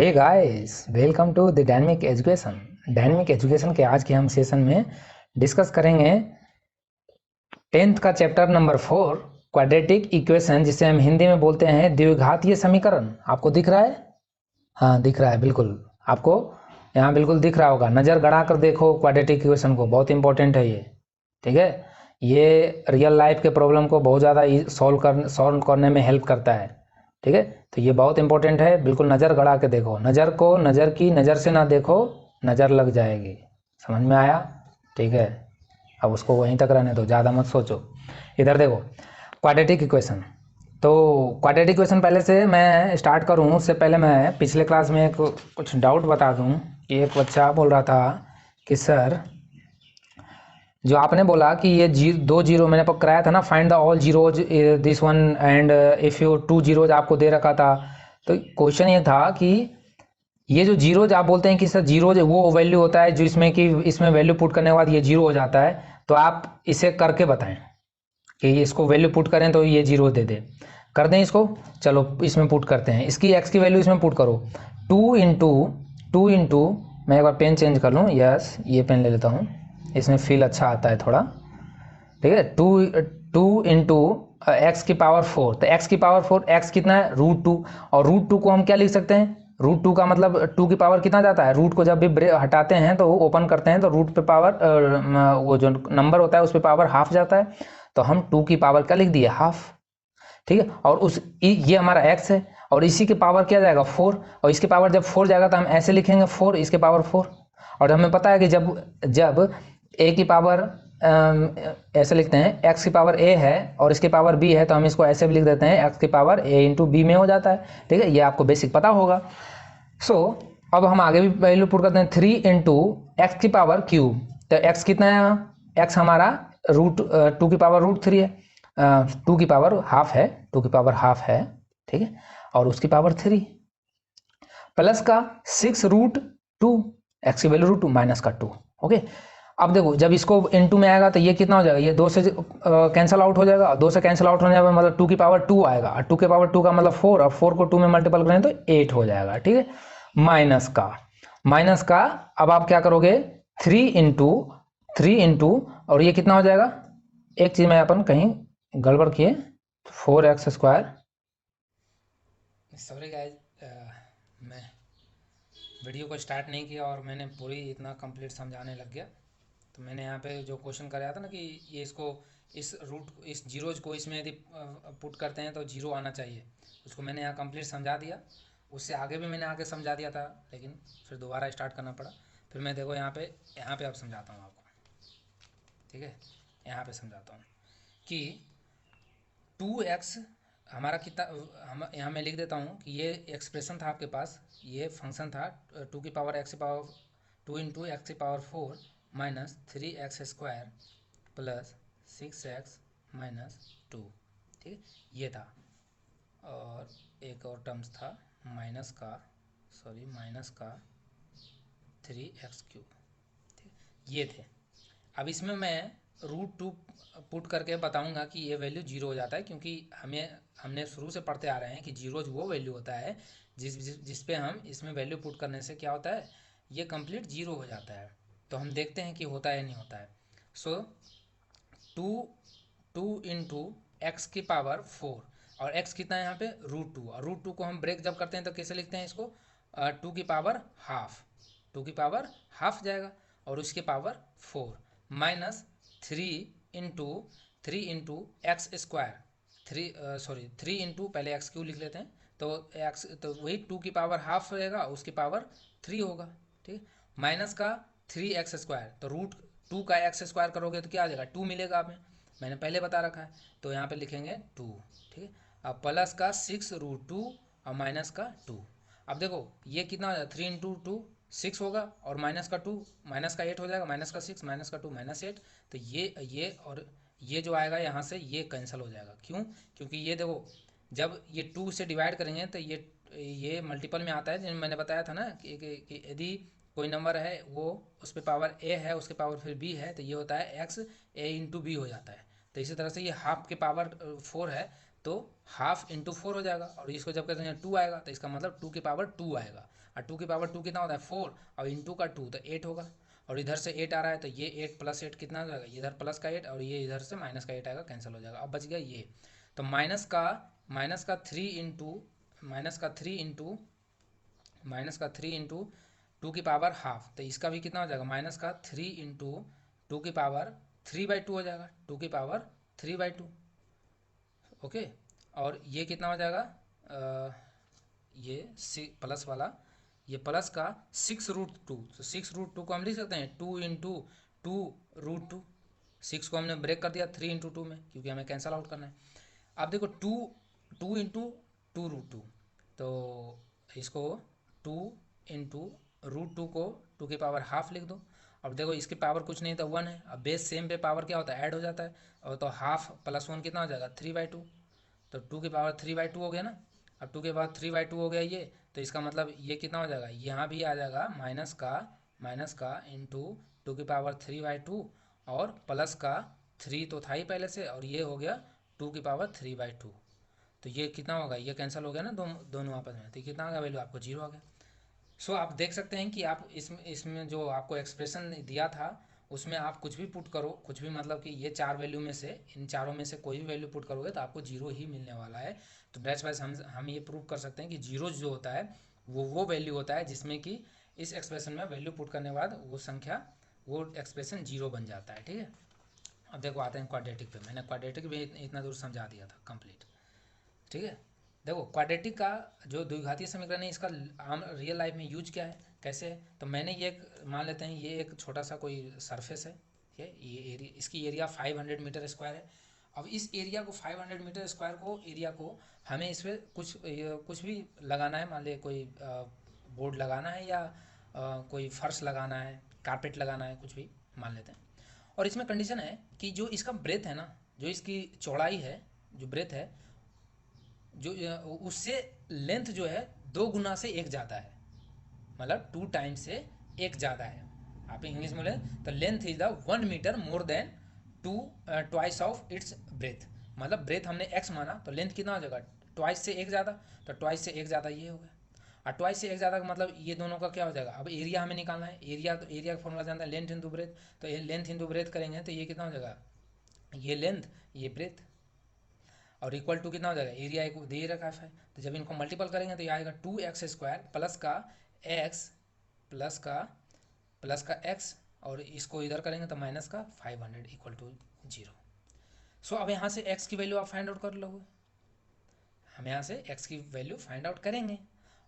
Hey guys, welcome to the dynamic education. Dynamic education के आज के हम सेशन में डिस्कस करेंगे 10th का चैप्टर नंबर 4 क्वाड्रेटिक इक्वेशन, जिसे हम हिंदी में बोलते हैं द्विघातीय समीकरण। आपको दिख रहा है? हाँ, दिख रहा है, बिल्कुल आपको यहाँ बिल्कुल दिख रहा होगा। नज़र गड़ा कर देखो क्वाड्रेटिक इक्वेशन को, बहुत इंपॉर्टेंट है ये। ठीक है, ये रियल लाइफ के प्रॉब्लम को बहुत ज़्यादा सॉल्व करने में हेल्प करता है। ठीक है, तो ये बहुत इंपॉर्टेंट है, बिल्कुल नज़र गड़ा के देखो। नज़र की नज़र से ना देखो, नज़र लग जाएगी। समझ में आया? ठीक है, अब उसको वहीं तक रहने दो, ज़्यादा मत सोचो। इधर देखो क्वाड्रेटिक इक्वेशन। तो क्वाड्रेटिक इक्वेशन पहले से मैं स्टार्ट करूँ उससे पहले मैं पिछले क्लास में कुछ डाउट बता दूँ कि एक बच्चा बोल रहा था कि सर, जो आपने बोला कि ये दो जीरो मैंने कराया था ना, find the all zeros this one and if you 2 zeros आपको दे रखा था। तो क्वेश्चन ये था कि ये जो जीरोज आप बोलते हैं कि सर जीरोज वो वैल्यू होता है जो इसमें कि इसमें वैल्यू पुट करने के बाद ये जीरो हो जाता है। तो आप इसे करके बताएं कि इसको वैल्यू पुट करें तो ये जीरो दे दे। कर दें इसको? चलो इसमें पुट करते हैं। इसकी एक्स की वैल्यू इसमें पुट करो। 2 इंटू मैं एक बार पेन चेंज कर लूँ। यस, ये पेन ले लेता हूँ, इसमें फील अच्छा आता है थोड़ा। ठीक है, टू इंटू एक्स की पावर 4। तो एक्स की पावर 4, एक्स कितना है? √2। और √2 को हम क्या लिख सकते हैं? √2 का मतलब 2 की पावर कितना जाता है? रूट को जब भी हटाते हैं तो ओपन करते हैं तो रूट पे पावर वो जो नंबर होता है उस पर पावर हाफ जाता है। तो हम 2 की पावर क्या लिख दिए? हाफ। ठीक है, और ये हमारा x है और इसी के पावर क्या जाएगा? 4। और इसके पावर जब 4 जाएगा तो हम ऐसे लिखेंगे 4 इसके पावर 4। और हमें पता है कि जब a की पावर ऐसे लिखते हैं, x की पावर a है और इसके पावर b है, तो हम इसको ऐसे भी लिख देते हैं x की पावर a इंटू b में हो जाता है। ठीक है, ये आपको बेसिक पता होगा। अब हम आगे भी वैल्यू पुट करते हैं। 3 इंटू एक्स की पावर क्यूब। तो x कितना है? x हमारा √2 की पावर √3 है। 2 की पावर हाफ है, 2 की पावर हाफ है। ठीक है, और उसकी पावर 3 प्लस का 6√2, एक्स की वैल्यू √2 माइनस का 2। ओके, अब देखो जब इसको इनटू में आएगा तो ये कितना हो जाएगा? ये 2 से कैंसिल आउट हो जाएगा। 2 से कैंसिल आउट होने का मतलब 2 की पावर 2 आएगा। और 2 की पावर 2 का मतलब 4, और 4 को 2 में मल्टीपल करें तो 8 हो जाएगा। ठीक है, माइनस का अब आप क्या करोगे? 3 इंटू और ये कितना हो जाएगा? एक चीज़ में अपन कहीं गड़बड़ किए, 4x स्क्वायर। सॉरी गाइज, मैं वीडियो को स्टार्ट नहीं किया और मैंने पूरी इतना कंप्लीट समझाने लग गया। तो मैंने यहाँ पे जो क्वेश्चन कराया था ना कि ये इस जीरोज को इसमें यदि पुट करते हैं तो जीरो आना चाहिए, उसको मैंने यहाँ कंप्लीट समझा दिया। उससे आगे भी मैंने आगे समझा दिया था, लेकिन फिर दोबारा स्टार्ट करना पड़ा। फिर मैं देखो यहाँ पे अब समझाता हूँ आपको। ठीक है, यहाँ पे समझाता हूँ कि 2x हमारा कितना, हम यहाँ मैं लिख देता हूँ कि ये एक्सप्रेशन था आपके पास, ये फंक्शन था 2 की पावर x की पावर 2 इंटू एक्स की power 4 minus 3x square plus 6x minus 2। ठीक है, ये था। और एक और टर्म्स था माइनस का 3x क्यूब। ठीक, ये थे। अब इसमें मैं √2 पुट करके बताऊंगा कि ये वैल्यू जीरो हो जाता है, क्योंकि हमने शुरू से पढ़ते आ रहे हैं कि जीरो वो वैल्यू होता है जिस पे हम इसमें वैल्यू पुट करने से क्या होता है, ये कंप्लीट जीरो हो जाता है। तो हम देखते हैं कि होता है नहीं होता है। सो 2 इंटू एक्स की पावर 4, और x कितना है यहाँ पे? √2। और √2 को हम ब्रेक जब करते हैं तो कैसे लिखते हैं इसको? 2 की पावर हाफ, 2 की पावर हाफ जाएगा और उसके power 4 minus 3 into x square. 3 into पहले एक्स क्यू लिख लेते हैं। तो एक्स तो वही 2 की पावर हाफ रहेगा, उसकी पावर 3 होगा। ठीक, माइनस का 3x स्क्वायर। तो √2 का x स्क्वायर करोगे तो क्या आ जाएगा? 2 मिलेगा। आप मैंने पहले बता रखा है, तो यहाँ पे लिखेंगे 2। ठीक है, अब प्लस का 6√2 और माइनस का 2। अब देखो ये कितना हो जाएगा? 3 इंटू 2 6 होगा, और माइनस का 2 माइनस का 8 हो जाएगा। माइनस का 6 माइनस का 2 माइनस 8। तो ये और ये जो आएगा यहाँ से ये कैंसिल हो जाएगा। क्यों? क्योंकि ये देखो जब ये 2 से डिवाइड करेंगे तो ये मल्टीपल में आता है। जैसे मैंने बताया था ना कि यदि कोई नंबर है वो उस पर पावर a है, उसके पावर फिर b है, तो ये होता है x a इंटू बी हो जाता है। तो इसी तरह से ये हाफ के पावर 4 है, तो हाफ इंटू 4 हो जाएगा। और इसको जब कहते हैं 2 आएगा तो इसका मतलब 2 की पावर 2 आएगा। और 2 की पावर 2 कितना होता है 4, और इंटू का 2 तो 8 होगा, और इधर से 8 आ रहा है तो ये 8 प्लस 8 कितना हो जाएगा, इधर प्लस का 8 और ये इधर से माइनस का 8 आएगा, कैंसिल हो जाएगा। अब बच गया ये, तो माइनस का 3 इंटू 2 की पावर हाफ, तो इसका भी कितना हो जाएगा, -3 इंटू 2 की पावर 3/2 हो जाएगा, 2 की पावर 3/2। ओके, और ये कितना हो जाएगा, ये प्लस वाला, ये प्लस का 6√2, तो 6√2 को हम लिख सकते हैं 2 इंटू 2√2। 6 को हमने ब्रेक कर दिया 3 इंटू 2 में, क्योंकि हमें कैंसल आउट करना है। अब देखो 2 इंटू 2√2, तो इसको 2 इंटू √2 को 2 की पावर हाफ लिख दो। अब देखो इसकी पावर कुछ नहीं तो 1 है, अब बेस सेम पे पावर क्या होता है, ऐड हो जाता है, और तो हाफ प्लस 1 कितना हो जाएगा 3/2, तो 2 की पावर 3/2 हो गया ना। अब 2 के पावर 3/2 हो गया ये, तो इसका मतलब ये कितना हो जाएगा, यहाँ भी आ जाएगा माइनस का इंटू 2 की पावर 3/2, और प्लस का 3 तो था ही पहले से, और ये हो गया 2 की पावर 3/2। तो ये कितना होगा, ये कैंसिल हो गया ना दोनों आपस में, तो कितना आ गया वैल्यू आपको 0 आ गया। सो आप देख सकते हैं कि आप इसमें जो आपको एक्सप्रेशन दिया था उसमें आप कुछ भी पुट करो, कुछ भी मतलब कि ये 4 वैल्यू में से, इन चारों में से कोई भी वैल्यू पुट करोगे तो आपको 0 ही मिलने वाला है। तो दैट्स वाइज हम ये प्रूव कर सकते हैं कि 0 जो होता है वो वैल्यू होता है जिसमें कि इस एक्सप्रेशन में वैल्यू पुट करने के बाद वो एक्सप्रेशन 0 बन जाता है। ठीक है, अब देखो आते हैं क्वाड्रेटिक पे। मैंने क्वाड्रेटिक भी इतना दूर समझा दिया था कंप्लीट। ठीक है, देखो क्वाड्रेटिक का जो द्विघातीय समीकरण है इसका आम रियल लाइफ में यूज क्या है, कैसे है। तो मैंने ये एक मान लेते हैं, ये एक छोटा सा कोई सरफेस है, ठीक है, ये एरिया, इसकी एरिया 500 मीटर स्क्वायर है। अब इस एरिया को 500 मीटर स्क्वायर को एरिया को हमें इस पर कुछ भी लगाना है, मान ली कोई बोर्ड लगाना है या कोई फर्श लगाना है, कारपेट लगाना है, कुछ भी मान लेते हैं। और इसमें कंडीशन है कि जो इसका ब्रेथ है ना, जो इसकी चौड़ाई है, जो ब्रेथ है, जो उससे लेंथ जो है 2 गुना से 1 ज़्यादा है, मतलब 2 टाइम्स से 1 ज़्यादा है। आप इंग्लिश में बोले तो length is the 1 metre more than twice of its breadth. मतलब ब्रेथ हमने x माना तो लेंथ कितना हो जाएगा, ट्वाइस से 1 ज़्यादा, तो ट्वाइस से 1 ज़्यादा ये हो गया। और ट्वाइस से 1 ज़्यादा का मतलब ये दोनों का क्या हो जाएगा। अब एरिया हमें निकालना है, एरिया तो एरिया का फॉर्मूला जानता है लेंथ इंटू ब्रेथ, तो ये लेंथ इंटू ब्रेथ करेंगे तो ये कितना हो जाएगा, ये लेंथ ये ब्रेथ, और इक्वल टू कितना हो जाएगा, एरिया एक दे रखा है। तो जब इनको मल्टीपल करेंगे तो ये आएगा 2x² प्लस का x, और इसको इधर करेंगे तो माइनस का 500 इक्वल टू 0। सो अब यहाँ से x की वैल्यू आप फाइंड आउट कर लोगे। हम यहाँ से x की वैल्यू फाइंड आउट करेंगे,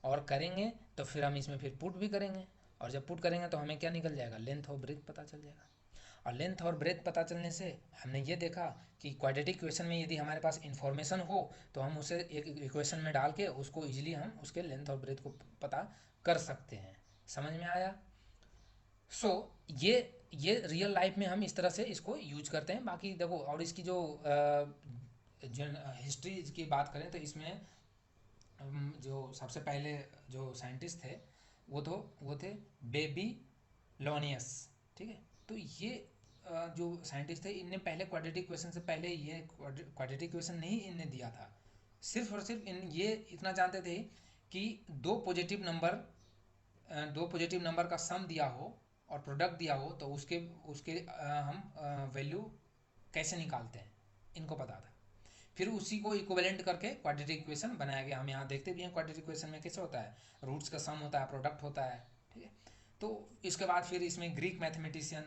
और करेंगे तो फिर हम इसमें फिर पुट भी करेंगे, और जब पुट करेंगे तो हमें क्या निकल जाएगा, लेंथ और ब्रेथ पता चल जाएगा। और लेंथ और ब्रेथ पता चलने से हमने ये देखा कि क्वाड्रेटिक इक्वेशन में यदि हमारे पास इन्फॉर्मेशन हो तो हम उसे एक इक्वेशन में डाल के उसको इजीली हम उसके लेंथ और ब्रेथ को पता कर सकते हैं। समझ में आया। सो ये रियल लाइफ में हम इस तरह से इसको यूज करते हैं। बाकी देखो, और इसकी जो हिस्ट्री की बात करें तो इसमें जो सबसे पहले जो साइंटिस्ट थे वो थे बेबी लोनियस। ठीक है, तो ये जो साइंटिस्ट थे इनने पहले क्वाड्रेटिक इक्वेशन से पहले ये क्वाड्रेटिक इक्वेशन नहीं इनने दिया था। सिर्फ और सिर्फ इन ये इतना जानते थे कि दो पॉजिटिव नंबर का सम दिया हो और प्रोडक्ट दिया हो तो उसके उसके हम वैल्यू कैसे निकालते हैं, इनको पता था। फिर उसी को इक्विवेलेंट करके क्वाड्रेटिक इक्वेशन बनाया गया। हम यहाँ देखते भी हैं क्वाड्रेटिक इक्वेशन में कैसे होता है, रूट्स का सम होता है, प्रोडक्ट होता है। ठीक है, तो इसके बाद फिर इसमें ग्रीक मैथमेटिशियन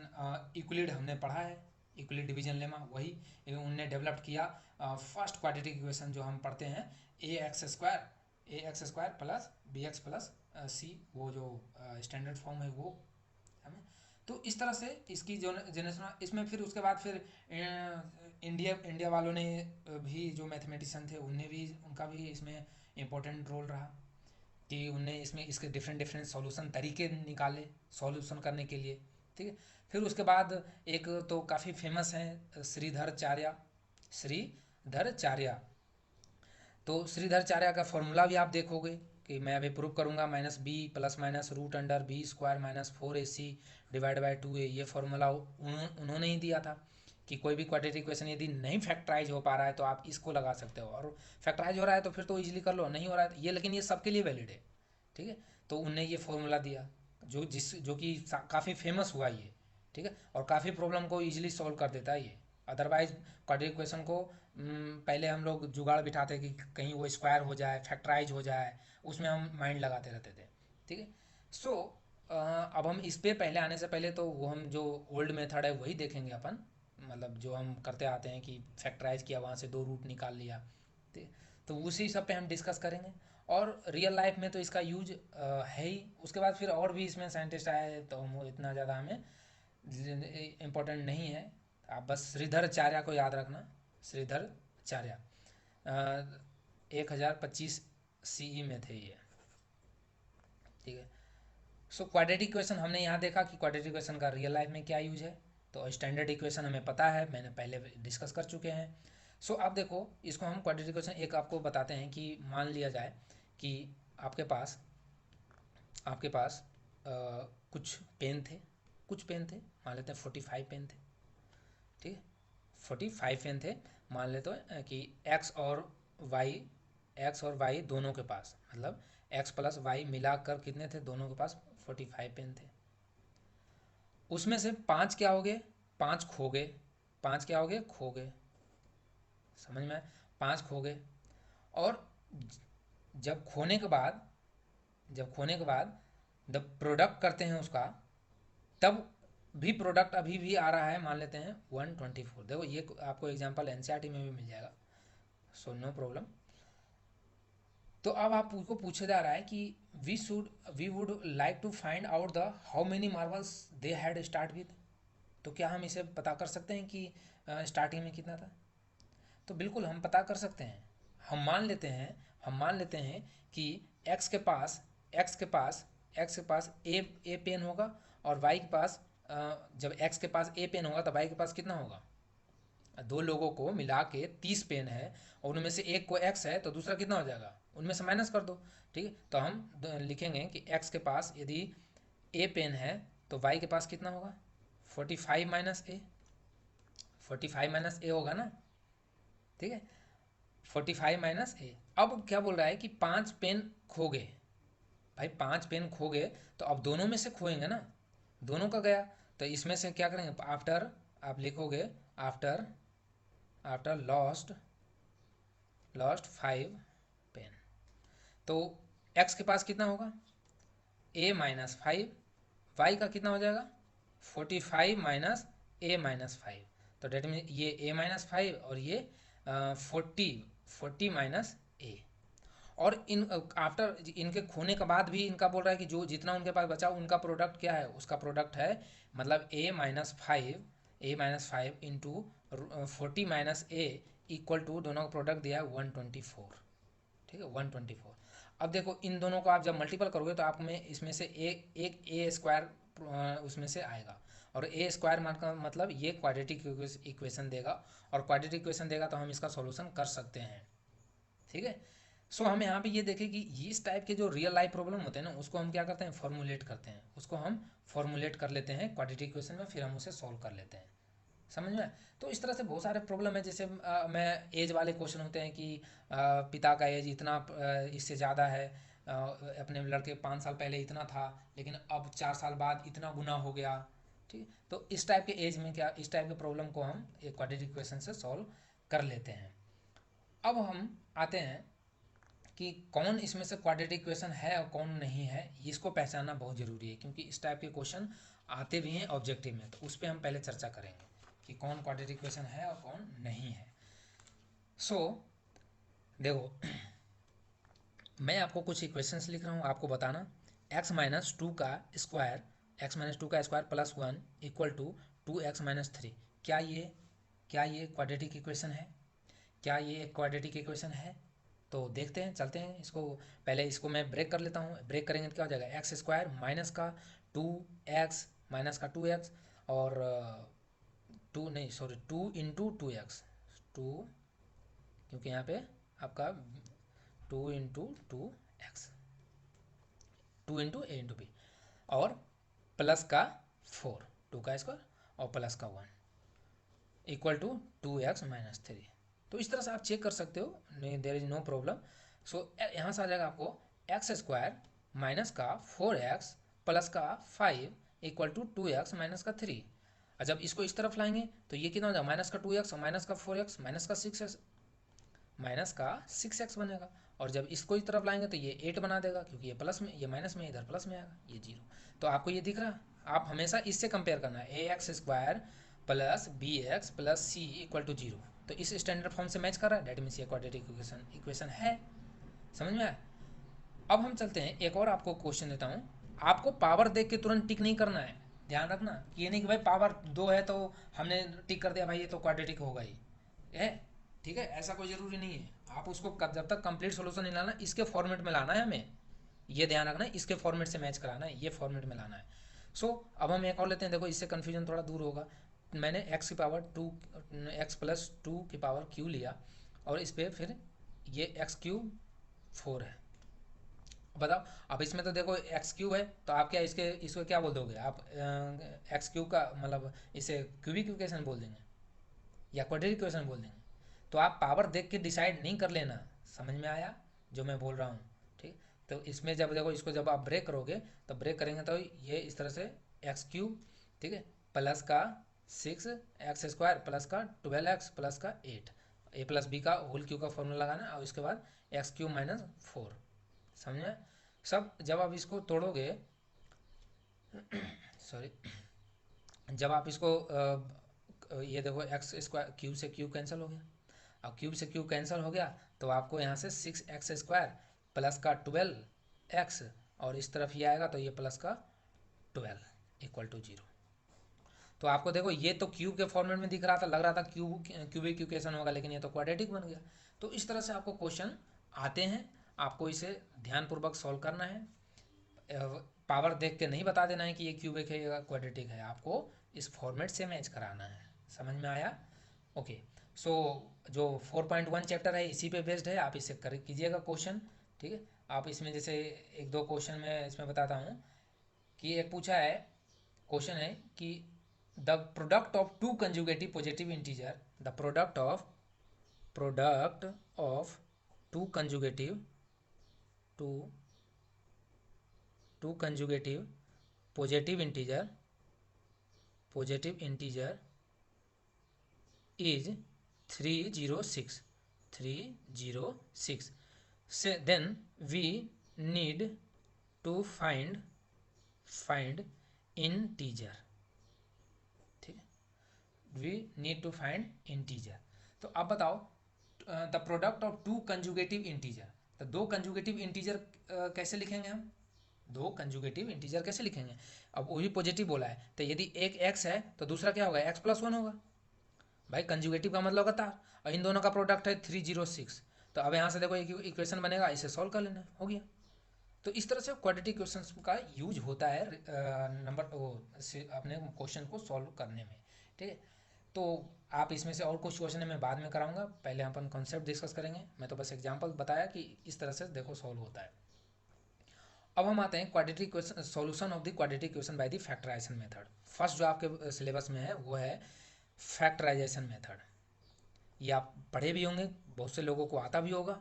यूक्लिड हमने पढ़ा है, यूक्लिड डिवीजन लेमा, वही उनने डेवलप किया फर्स्ट क्वाड्रेटिक इक्वेशन जो हम पढ़ते हैं, a x square plus b x plus c, वो जो स्टैंडर्ड फॉर्म है वो हमें। तो इस तरह से इसकी जो जनरेशन, इसमें फिर उसके बाद फिर इंडिया वालों ने भी, जो मैथमेटिशियन थे उनने भी, उनका भी इसमें इम्पोर्टेंट रोल रहा कि उनने इसमें इसके डिफरेंट डिफरेंट सॉल्यूशन तरीके निकाले सॉल्यूशन करने के लिए। ठीक है, फिर उसके बाद एक तो काफ़ी फेमस हैं श्रीधरचार्या। तो श्रीधरचार्या का फॉर्मूला भी आप देखोगे कि मैं अभी प्रूव करूंगा, -b ± √√b² - 4ac/2a, ये फॉर्मूला उन्होंने ही दिया था कि कोई भी क्वाड्रेटिक इक्वेशन यदि नहीं फैक्टराइज हो पा रहा है तो आप इसको लगा सकते हो, और फैक्टराइज हो रहा है तो फिर तो इजीली कर लो, नहीं हो रहा है तो ये, लेकिन ये सबके लिए वैलिड है। ठीक है, तो उनने ये फॉर्मूला दिया जो कि काफ़ी फेमस हुआ ये, ठीक है, और काफ़ी प्रॉब्लम को इजीली सॉल्व कर देता है ये। अदरवाइज क्वाड्रेटिक इक्वेशन को पहले हम लोग जुगाड़ बिठाते कि कहीं वो स्क्वायर हो जाए, फैक्टराइज हो जाए, उसमें हम माइंड लगाते रहते थे, ठीक है। सो अब हम इस पे पहले आने से पहले तो वो हम जो ओल्ड मेथड है वही देखेंगे अपन, मतलब जो हम करते आते हैं कि फैक्टराइज किया, वहाँ से 2 रूट निकाल लिया, ठीक। तो उसी सब पे हम डिस्कस करेंगे, और रियल लाइफ में तो इसका यूज है ही। उसके बाद फिर और भी इसमें साइंटिस्ट आए, तो हम इतना ज़्यादा हमें इम्पोर्टेंट नहीं है। आप बस श्रीधराचार्य को याद रखना, श्रीधराचार्य 1025 CE में थे ये, ठीक है। सो क्वाड्रेटिक इक्वेशन हमने यहाँ देखा कि क्वाड्रेटिक इक्वेशन का रियल लाइफ में क्या यूज है। तो स्टैंडर्ड इक्वेशन हमें पता है, मैंने पहले डिस्कस कर चुके हैं। सो अब देखो, इसको हम क्वाड्रेटिक इक्वेशन एक आपको बताते हैं कि मान लिया जाए कि आपके पास कुछ पेन थे, मान लेते हैं 45 पेन थे, ठीक है, 45 पेन थे। मान लेते हैं कि एक्स और वाई दोनों के पास, मतलब एक्स प्लस वाई मिलाकर कितने थे, दोनों के पास 45 पेन थे। उसमें से 5 क्या हो गए, 5 खो गए। 5 क्या हो गए, खो गए, समझ में? 5 खो गए। और जब खोने के बाद जब प्रोडक्ट करते हैं उसका, तब भी प्रोडक्ट अभी भी आ रहा है, मान लेते हैं 124। देखो ये आपको एग्जांपल एनसीईआरटी में भी मिल जाएगा, सो नो प्रॉब्लम। तो अब आपको पूछा जा रहा है कि we would like to find out the how many marbles they had start with. तो क्या हम इसे पता कर सकते हैं कि स्टार्टिंग में कितना था? तो बिल्कुल हम पता कर सकते हैं। हम मान लेते हैं कि एक्स के पास ए पेन होगा, और वाई के पास जब एक्स के पास ए पेन होगा तो वाई के पास कितना होगा? 2 लोगों को मिला के 30 पेन है, और उनमें से एक को एक्स है, तो दूसरा कितना हो जाएगा? उनमें से माइनस कर दो, ठीक है। तो हम लिखेंगे कि एक्स के पास यदि ए पेन है तो वाई के पास कितना होगा? 45 माइनस ए, 45 माइनस ए होगा ना, ठीक है। 45 माइनस ए। अब क्या बोल रहा है कि 5 पेन खो गए। भाई 5 पेन खो गए, तो अब दोनों में से खोएंगे ना, दोनों का गया, तो इसमें से क्या करेंगे? आफ्टर आप लिखोगे आफ्टर लॉस्ट 5 पेन, तो एक्स के पास कितना होगा? ए माइनस 5, वाई का कितना हो जाएगा? 45 माइनस ए माइनस 5। तो डेट मीन ये ए माइनस 5 और ये 40 माइनस ए। और इन आफ्टर इनके खोने के बाद भी इनका बोल रहा है कि जो जितना उनके पास बचा उनका प्रोडक्ट क्या है? उसका प्रोडक्ट है, मतलब a minus five into 40 minus a equal to, दोनों का प्रोडक्ट दिया है 124, ठीक है, 124। अब देखो इन दोनों को आप जब मल्टीपल करोगे तो आप में इसमें से एक ए स्क्वायर उसमें से आएगा, और ए स्क्वायर मतलब ये क्वाड्रेटिक इक्वेशन देगा, और क्वाड्रेटिक इक्वेशन देगा तो हम इसका सॉल्यूशन कर सकते हैं, ठीक है। सो हम यहाँ पे ये देखें कि इस टाइप के जो रियल लाइफ प्रॉब्लम होते हैं ना, उसको हम क्या करते हैं? फॉर्मुलेट करते हैं, उसको हम फॉर्मुलेट कर लेते हैं क्वाड्रेटिक इक्वेशन में, फिर हम उसे सॉल्व कर लेते हैं, समझ में? तो इस तरह से बहुत सारे प्रॉब्लम है। जैसे मैं एज वाले क्वेश्चन होते हैं कि पिता का एज इतना इससे ज़्यादा है, अपने लड़के 5 साल पहले इतना था, लेकिन अब 4 साल बाद इतना गुना हो गया, ठीक। तो इस टाइप के एज में क्या, इस टाइप के प्रॉब्लम को हम एक क्वाड्रेटिक इक्वेशन से सॉल्व कर लेते हैं। अब हम आते हैं कि कौन इसमें से क्वाड्रेटिक इक्वेशन है और कौन नहीं है। इसको पहचानना बहुत ज़रूरी है, क्योंकि इस टाइप के क्वेश्चन आते भी हैं ऑब्जेक्टिव में, तो उस पर हम पहले चर्चा करेंगे कि कौन क्वाड्रेटिक इक्वेशन है और कौन नहीं है। सो देखो, मैं आपको कुछ इक्वेशंस लिख रहा हूँ, आपको बताना एक्स माइनस टू का square plus 1 equal to 2x-3। क्या ये क्वाड्रेटिक इक्वेशन है? क्या ये एक क्वाड्रेटिक इक्वेशन है? तो देखते हैं, चलते हैं इसको। पहले इसको मैं ब्रेक कर लेता हूँ। ब्रेक करेंगे तो क्या हो जाएगा? एक्स स्क्वायर माइनस का 2x माइनस का 2x, और 2 इंटू 2x, 2, क्योंकि यहाँ पे आपका 2 into 2x, 2 into a into b, और प्लस का 4, 2 का स्क्वायर और प्लस का 1 इक्वल टू 2x-3। तो इस तरह से आप चेक कर सकते हो, देयर इज नो प्रॉब्लम। सो यहाँ से आ जाएगा आपको एक्स स्क्वायर माइनस का 4x प्लस का 5 इक्वल टू 2x माइनस का 3। और जब इसको इस तरफ लाएंगे तो ये कितना हो जाएगा, माइनस का 2x और माइनस का 4x माइनस का 6x बनेगा। और जब इसको इस तरफ लाएंगे तो ये 8 बना देगा, क्योंकि ये प्लस में, ये माइनस में, इधर प्लस में आएगा, ये 0। तो आपको ये दिख रहा, आप हमेशा इससे कंपेयर करना है, ax² plus bx plus c equal to 0। तो इस स्टैंडर्ड फॉर्म से मैच कर रहा है, डेट मीन्स ये क्वाड्रेटिक इक्वेशन है। समझ में आया। अब हम चलते हैं, एक और आपको क्वेश्चन देता हूँ। आपको पावर देख के तुरंत टिक नहीं करना है, ध्यान रखना। कि ये नहीं कि भाई पावर 2 है तो हमने टिक कर दिया, भाई ये तो क्वाड्रेटिक होगा ही है, ठीक है, ऐसा कोई ज़रूरी नहीं है। आप उसको जब तक कंप्लीट सोल्यूशन नहीं लाना, इसके फॉर्मेट में लाना है हमें, ये ध्यान रखना है, इसके फॉर्मेट से मैच कराना है, ये फॉर्मेट में लाना है। सो अब हम एक और लेते हैं, देखो इससे कन्फ्यूजन थोड़ा दूर होगा। मैंने x की पावर 2, x प्लस 2 की पावर q लिया, और इस पर फिर ये x³ 4 है। बताओ, अब इसमें तो देखो x³ है, तो आप क्या इसको क्या बोल दोगे आप, x³ का मतलब इसे क्यूबिक इक्वेशन बोल देंगे या क्वाड्रेटिक इक्वेशन बोल देंगे। तो आप पावर देख के डिसाइड नहीं कर लेना। समझ में आया जो मैं बोल रहा हूँ, ठीक। तो इसमें जब देखो, इसको जब आप ब्रेक करोगे, तो ब्रेक करेंगे तो ये इस तरह से x³, ठीक है, प्लस का 6x² प्लस का 12x प्लस का 8, a प्लस बी का होल क्यू का फॉर्मूला लगाना, और उसके बाद x³ माइनस 4। समझ में सब। जब आप इसको तोड़ोगे सॉरी, जब आप इसको ये देखो x² क्यूब से क्यूब कैंसिल हो गया। अब क्यूब से क्यूब कैंसिल हो गया, तो आपको यहाँ से 6x² प्लस का 12x, और इस तरफ ये आएगा तो ये प्लस का 12 इक्वल टू 0। तो आपको देखो, ये तो क्यूब के फॉर्मेट में दिख रहा था, लग रहा था क्यूबिक इक्वेशन होगा, लेकिन ये तो क्वाड्रेटिक बन गया। तो इस तरह से आपको क्वेश्चन आते हैं, आपको इसे ध्यानपूर्वक सॉल्व करना है। पावर देख के नहीं बता देना है कि ये क्यूबिक है या क्वाड्रेटिक है, आपको इस फॉर्मेट से मैच कराना है। समझ में आया। ओके, सो जो 4.1 चैप्टर है इसी पे बेस्ड है, आप इसे कर कीजिएगा क्वेश्चन, ठीक है। आप इसमें जैसे एक दो क्वेश्चन मैं इसमें बताता हूँ। कि एक पूछा है, क्वेश्चन है कि the product of two conjugative positive integer, the product of two conjugative positive integer is 306 से then we need to find integer, ठीक है, we need to find integer। तो अब बताओ, the product of two conjugative integer, तो दो conjugative integer कैसे लिखेंगे हम, दो कंजुगेटिव इंटीजर कैसे लिखेंगे। अब वही पॉजिटिव बोला है, तो यदि एक x है तो दूसरा क्या होगा, x प्लस 1 होगा। भाई कंजुगेटिव का मतलब होता है, और इन दोनों का प्रोडक्ट है 306। तो अब यहाँ से देखो एक इक्वेशन बनेगा, इसे सॉल्व कर लेना, हो गया। तो इस तरह से क्वाड्रेटिक इक्वेशंस का यूज होता है नंबर अपने क्वेश्चन को सॉल्व करने में, ठीक है। तो आप इसमें से और कुछ क्वेश्चन मैं बाद में कराऊंगा, पहले अपन कॉन्सेप्ट डिस्कस करेंगे। मैं तो बस एग्जांपल बताया कि इस तरह से देखो सॉल्व होता है। अब हम आते हैं quadratic equation, solution of the quadratic equation by the factorization method. First जो आपके सिलेबस में है वो है फैक्टराइजेशन मेथड। ये आप पढ़े भी होंगे, बहुत से लोगों को आता भी होगा,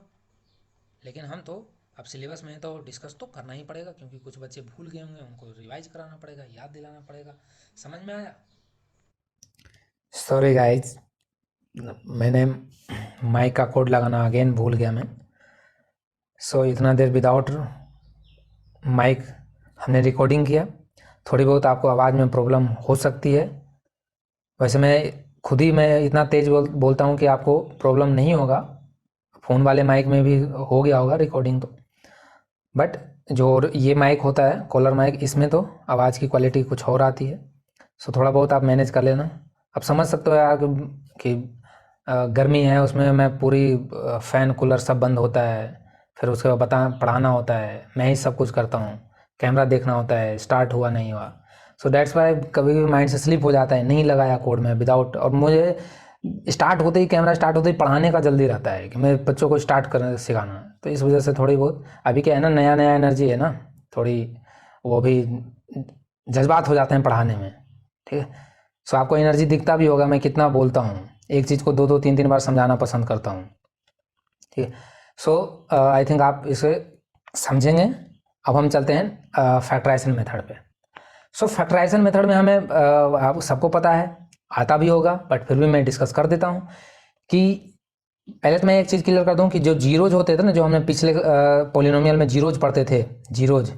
लेकिन हम तो अब सिलेबस में है तो डिस्कस तो करना ही पड़ेगा, क्योंकि कुछ बच्चे भूल गए होंगे, उनको रिवाइज कराना पड़ेगा, याद दिलाना पड़ेगा। समझ में आया। सॉरी गाइज, मैंने माइक का कोड लगाना अगेन भूल गया मैं। सो इतना देर विदाउट माइक हमने रिकॉर्डिंग किया, थोड़ी बहुत आपको आवाज़ में प्रॉब्लम हो सकती है। वैसे मैं इतना तेज़ बोलता हूँ कि आपको प्रॉब्लम नहीं होगा, फ़ोन वाले माइक में भी हो गया होगा रिकॉर्डिंग तो। बट जो ये माइक होता है कॉलर माइक, इसमें तो आवाज़ की क्वालिटी कुछ और आती है। सो थोड़ा बहुत आप मैनेज कर लेना। अब समझ सकते हो यार कि गर्मी है, उसमें मैं पूरी फ़ैन कूलर सब बंद होता है, फिर उसके बाद पढ़ाना होता है, मैं ही सब कुछ करता हूँ, कैमरा देखना होता है, स्टार्ट हुआ नहीं हुआ। सो दैट्स वाई कभी भी माइंड से स्लिप हो जाता है, नहीं लगाया कोड में विदाउट। और मुझे स्टार्ट होते ही, कैमरा स्टार्ट होते ही पढ़ाने का जल्दी रहता है कि मैं बच्चों को स्टार्ट कर सिखाना, तो इस वजह से थोड़ी बहुत अभी क्या है ना, नया एनर्जी है ना, थोड़ी वो भी जज्बात हो जाते हैं पढ़ाने में, ठीक है। सो आपको एनर्जी दिखता भी होगा, मैं कितना बोलता हूँ, एक चीज़ को 2-3 बार समझाना पसंद करता हूँ, ठीक है। सो आई थिंक आप इसे समझेंगे। अब हम चलते हैं फैक्टराइजेशन मेथड पे। सो फैक्टराइजेशन मेथड में हमें आप सबको पता है, आता भी होगा, बट फिर भी मैं डिस्कस कर देता हूँ कि पहले तो मैं एक चीज़ क्लियर कर दूँ कि जो जीरोज होते थे ना, जो हमने पिछले पोलिनोमियल में जीरोज पढ़ते थे, जीरोज,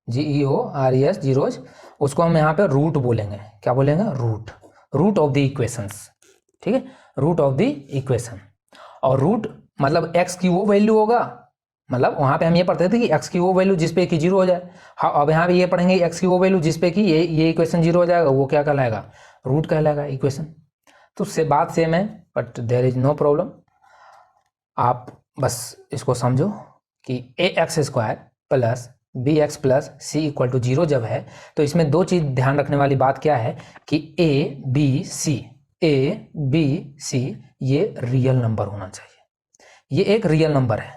GEORES, जीरोज, उसको हम यहाँ पे रूट बोलेंगे। क्या बोलेंगे? Root of the equations. ठीक है, रूट ऑफ द इक्वेशन। और रूट मतलब एक्स की वो वैल्यू होगा, मतलब वहाँ पे हम ये पढ़ते थे कि एक्स की वो वैल्यू जिस पे कि जीरो हो जाए। हाँ, अब यहाँ पे ये पढ़ेंगे एक्स की वो वैल्यू जिस पे कि ये इक्वेशन जीरो हो जाएगा, वो क्या कहलाएगा? रूट कहलाएगा इक्वेशन। तो उससे बात सेम है, but there is no problem. आप बस इसको समझो कि ax² plus bx plus c equal to zero जब है, तो इसमें दो चीज ध्यान रखने वाली बात क्या है कि a b c ये रियल नंबर होना चाहिए। ये एक रियल नंबर है,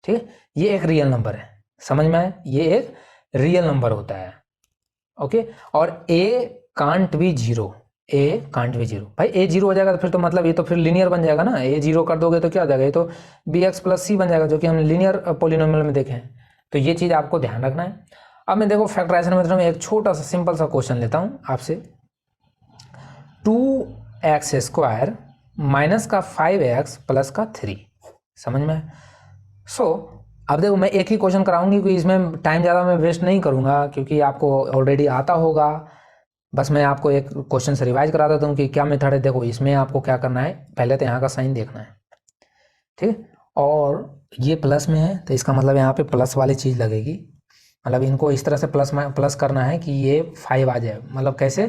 ठीक है, ये एक रियल नंबर है, समझ में आया? ये एक रियल नंबर होता है, ओके। और a कांट बी जीरो, भाई a जीरो हो जाएगा तो फिर तो मतलब ये तो फिर लीनियर बन जाएगा ना। a जीरो कर दोगे तो क्या हो जाएगा? ये तो bx प्लस c बन जाएगा, जो कि हम लीनियर पोलिनोमियल में देखे हैं। तो ये चीज़ आपको ध्यान रखना है। अब मैं देखो फैक्टराइजेशन मेथड में एक छोटा सा सिंपल सा क्वेश्चन लेता हूँ आपसे। 2x² माइनस का 5x प्लस का 3, समझ में? अब देखो मैं एक ही क्वेश्चन कराऊंगी, क्योंकि इसमें टाइम ज़्यादा मैं वेस्ट नहीं करूंगा, क्योंकि आपको ऑलरेडी आता होगा। बस मैं आपको एक क्वेश्चन से रिवाइज करा देता हूँ कि क्या मेथड है। देखो इसमें आपको क्या करना है, पहले तो यहाँ का साइन देखना है, ठीक है। और ये प्लस में है तो इसका मतलब यहाँ पे प्लस वाली चीज़ लगेगी, मतलब इनको इस तरह से प्लस करना है कि ये 5 आ जाए। मतलब कैसे?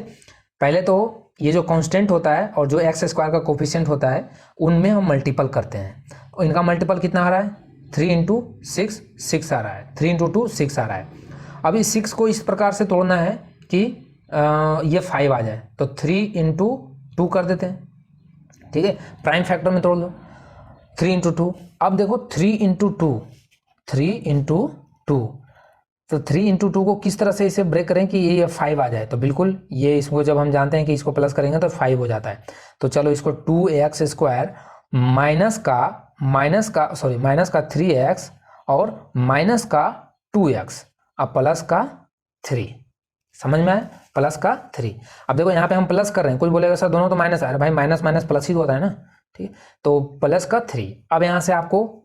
पहले तो ये जो कांस्टेंट होता है और जो x² का कोफिशिएंट होता है, उनमें हम मल्टीपल करते हैं। और इनका मल्टीपल कितना आ रहा है? 3 इंटू 6 आ रहा है। 3 इंटू 2 6 आ रहा है। अब इस 6 को इस प्रकार से तोड़ना है कि ये 5 आ जाए, तो 3 इंटू 2 कर देते हैं, ठीक है। प्राइम फैक्टर में तोड़ लो, 3 इंटू 2। अब देखो 3 इंटू 2, 3 इंटू 2, तो 3 इंटू 2 को किस तरह से इसे ब्रेक करें कि ये 5 आ जाए? तो बिल्कुल ये इसको जब हम जानते हैं कि इसको प्लस करेंगे तो 5 हो जाता है। तो चलो इसको 2x² माइनस का 3x और माइनस का 2x, अब प्लस का 3, समझ में आया? प्लस का 3। अब देखो यहाँ पे हम प्लस कर रहे हैं, कोई बोलेगा सर दोनों तो माइनस आ रहा है। भाई माइनस माइनस प्लस ही होता है ना, ठीक है। तो प्लस का 3। अब यहाँ से आपको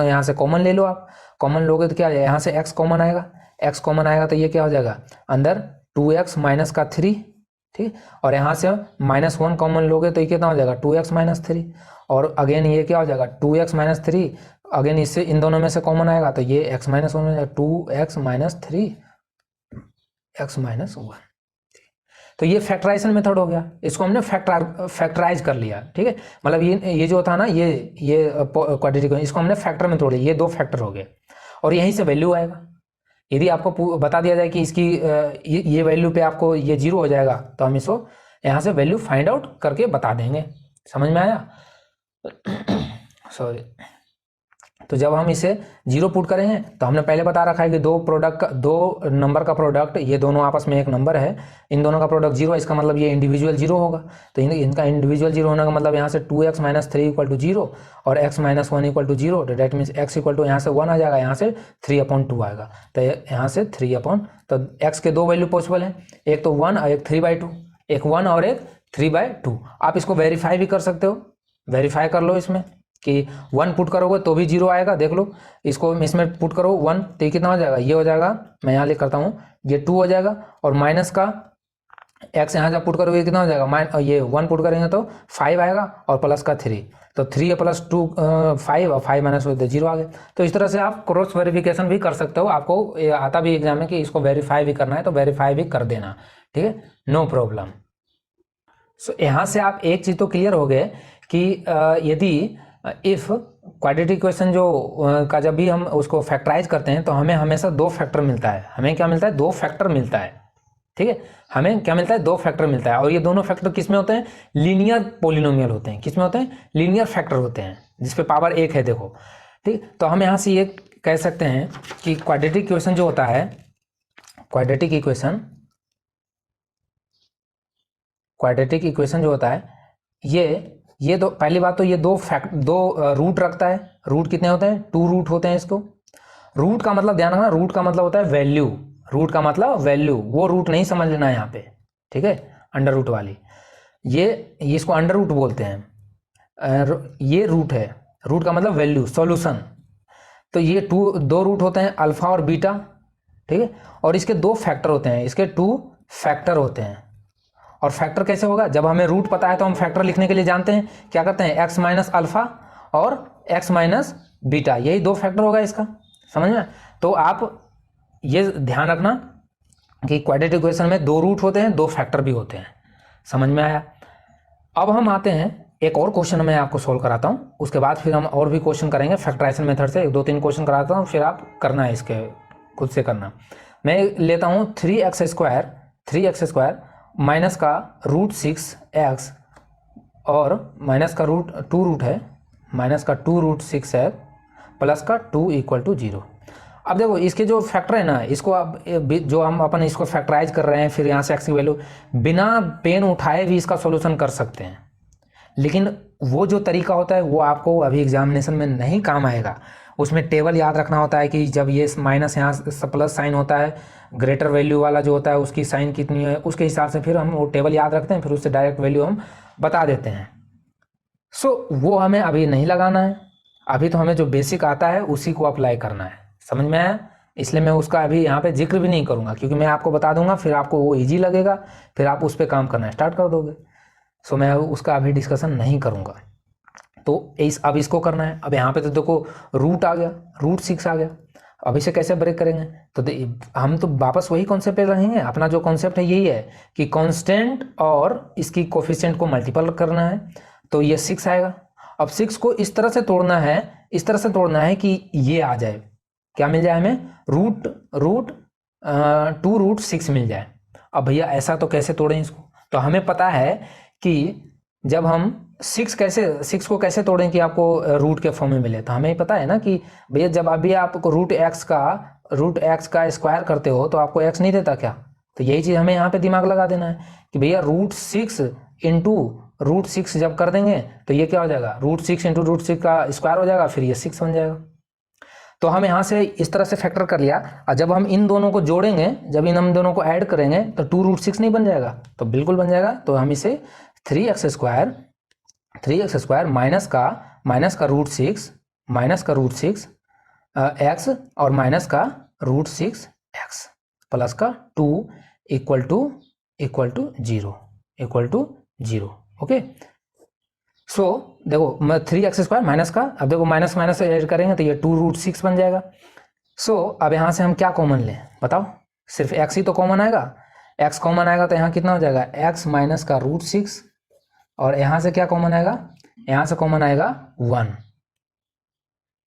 यहाँ से कॉमन ले लो। आप कॉमन लोगे तो क्या है? यहाँ से x कॉमन आएगा, x कॉमन आएगा तो ये क्या हो जाएगा? अंदर 2x माइनस का 3, ठीक। और यहाँ से -1 कॉमन लोगे तो ये कितना हो जाएगा? 2x minus 3। और अगेन ये क्या हो जाएगा? 2x minus 3। अगेन इससे इन दोनों में से कॉमन आएगा तो ये x माइनस 1 हो जाएगा, 2x माइनस 3 x माइनस 1। तो ये फैक्टराइजेशन मेथड हो गया, इसको हमने फैक्टराइज कर लिया, ठीक है। मतलब ये जो था ना, ये क्वाड्रेटिक, इसको हमने फैक्टर में तोड़ लिया, ये 2 फैक्टर हो गए और यहीं से वैल्यू आएगा। यदि आपको बता दिया जाए कि इसकी ये वैल्यू पे आपको ये 0 हो जाएगा, तो हम इसको यहाँ से वैल्यू फाइंड आउट करके बता देंगे। समझ में आया? सॉरी। तो जब हम इसे 0 पुट करेंगे तो हमने पहले बता रखा है कि दो नंबर का प्रोडक्ट, ये दोनों आपस में एक नंबर है, इन दोनों का प्रोडक्ट 0 है, इसका मतलब ये इंडिविजुअल 0 होगा। तो इनका इंडिविजुअल 0 होने का मतलब यहाँ से 2x माइनस 3 इक्वल टू 0 और x माइनस 1 इक्वल टू 0, तो that means x equal to यहाँ से 1 आ जाएगा, यहाँ से 3/2 आएगा। तो यहाँ से 3 तो x के 2 वैल्यू पॉसिबल हैं, एक तो 1 और एक 3/2, एक 1 और एक 3/2। आप इसको वेरीफाई भी कर सकते हो, वेरीफाई कर लो इसमें कि 1 पुट करोगे तो भी 0 आएगा। देख लो, इसको इसमें पुट करो 1 तो ये कितना हो जाएगा? ये हो जाएगा, मैं यहाँ लिख करता हूँ, ये 2 हो जाएगा। और माइनस का x यहाँ जब पुट करोगे कितना हो जाएगा? ये 1 पुट करेंगे तो 5 आएगा और प्लस का 3, तो 3 प्लस 2 5 और 5 माइनस 0 आ गया। तो इस तरह से आप क्रॉस वेरिफिकेशन भी कर सकते हो। आपको आता भी एग्जाम में कि इसको वेरीफाई भी करना है तो वेरीफाई भी कर देना, ठीक है, नो प्रॉब्लम। सो यहाँ से आप एक चीज़ तो क्लियर हो गए कि यदि इफ क्वाड्रेटिक इक्वेशन जो का जब भी हम उसको फैक्टराइज करते हैं तो हमें हमेशा 2 फैक्टर मिलता है। हमें क्या मिलता है? 2 फैक्टर मिलता है, ठीक है। हमें क्या मिलता है? 2 फैक्टर मिलता है। और ये दोनों फैक्टर किस में होते हैं? लीनियर पोलिनोमियल होते हैं। किस में होते हैं? लीनियर फैक्टर होते हैं, जिसपे पावर 1 है, देखो, ठीक। तो हम यहाँ से ये कह सकते हैं कि क्वाड्रेटिक इक्वेशन जो होता है, क्वाड्रेटिक इक्वेशन जो होता है, ये तो पहली बात तो ये दो रूट रखता है। रूट कितने होते हैं? 2 रूट होते हैं इसको। रूट का मतलब ध्यान रखना, रूट का मतलब होता है वैल्यू, रूट का मतलब वैल्यू, वो रूट नहीं समझ लेना यहाँ पे, ठीक है, अंडर रूट वाली, ये इसको अंडर रूट बोलते हैं। ये रूट है, रूट का मतलब वैल्यू, सॉल्यूशन। तो ये दो रूट होते हैं, अल्फा और बीटा, ठीक है, और इसके दो फैक्टर होते हैं, इसके 2 फैक्टर होते हैं। और फैक्टर कैसे होगा, जब हमें रूट पता है तो हम फैक्टर लिखने के लिए जानते हैं क्या करते हैं, एक्स माइनस अल्फा और एक्स माइनस बीटा, यही 2 फैक्टर होगा इसका, समझ में। तो आप ये ध्यान रखना कि क्वाड्रेटिक इक्वेशन में 2 रूट होते हैं, 2 फैक्टर भी होते हैं, समझ में आया। अब हम आते हैं एक और क्वेश्चन मैं आपको सोल्व कराता हूँ, उसके बाद फिर हम और भी क्वेश्चन करेंगे फैक्टराइजेशन मेथड से, 2-3 क्वेश्चन कराता हूँ, फिर आप करना है इसके खुद से करना। मैं लेता हूँ 3x² माइनस का √6x और माइनस का टू रूट है, माइनस का 2√6x प्लस का 2 = 0। अब देखो इसके जो फैक्टर है ना, इसको अब जो हम अपन इसको फैक्टराइज कर रहे हैं, फिर यहाँ से एक्स की वैल्यू बिना पेन उठाए भी इसका सॉल्यूशन कर सकते हैं, लेकिन वो जो तरीका होता है वो आपको अभी एग्जामिनेशन में नहीं काम आएगा। उसमें टेबल याद रखना होता है कि जब ये माइनस यहाँ प्लस साइन होता है, ग्रेटर वैल्यू वाला जो होता है उसकी साइन कितनी है, उसके हिसाब से फिर हम वो टेबल याद रखते हैं, फिर उससे डायरेक्ट वैल्यू हम बता देते हैं। वो हमें अभी नहीं लगाना है, अभी तो हमें जो बेसिक आता है उसी को अप्लाई करना है, समझ में आया। इसलिए मैं उसका अभी यहाँ पे जिक्र भी नहीं करूँगा, क्योंकि मैं आपको बता दूंगा, फिर आपको वो ईजी लगेगा, फिर आप उस पर काम करना स्टार्ट कर दोगे। सो मैं उसका अभी डिस्कशन नहीं करूँगा। तो अब इसको करना है। अब यहाँ पे तो देखो रूट आ गया, √6 आ गया, अब इसे कैसे ब्रेक करेंगे, तो हम तो वापस वही कॉन्सेप्ट पे रहेंगे। अपना जो कॉन्सेप्ट है यही है कि कांस्टेंट और इसकी कोफिशिएंट को मल्टीपल करना है, तो ये 6 आएगा। अब 6 को इस तरह से तोड़ना है, इस तरह से तोड़ना है कि ये आ जाए, क्या मिल जाए हमें, √2√6 मिल जाए। अब भैया ऐसा तो कैसे तोड़ें इसको, तो हमें पता है कि जब हम 6 को कैसे तोड़ें कि आपको रूट के फॉर्म में मिले, तो हमें पता है ना कि भैया जब अभी आपको √x का स्क्वायर करते हो तो आपको x नहीं देता क्या, तो यही चीज़ हमें यहाँ पे दिमाग लगा देना है कि भैया √6 इंटू √6 जब कर देंगे तो ये क्या हो जाएगा, √6 इंटू √6 का स्क्वायर हो जाएगा, फिर ये 6 बन जाएगा। तो हम यहाँ से इस तरह से फैक्टर कर लिया, और जब हम इन दोनों को जोड़ेंगे, जब हम दोनों को ऐड करेंगे तो 2√6 नहीं बन जाएगा, तो बिल्कुल बन जाएगा। तो हम इसे 3x² माइनस का √6 x और माइनस का √6x प्लस का 2 = 0। ओके, सो देखो मैं 3x² माइनस का, अब देखो माइनस माइनस ऐड करेंगे तो ये 2√6 बन जाएगा। सो अब यहाँ से हम क्या कॉमन लें बताओ, सिर्फ x ही तो कॉमन आएगा, x कॉमन आएगा तो यहाँ कितना हो जाएगा, x माइनस का √6, और यहाँ से क्या कॉमन आएगा, यहाँ से कॉमन आएगा 1,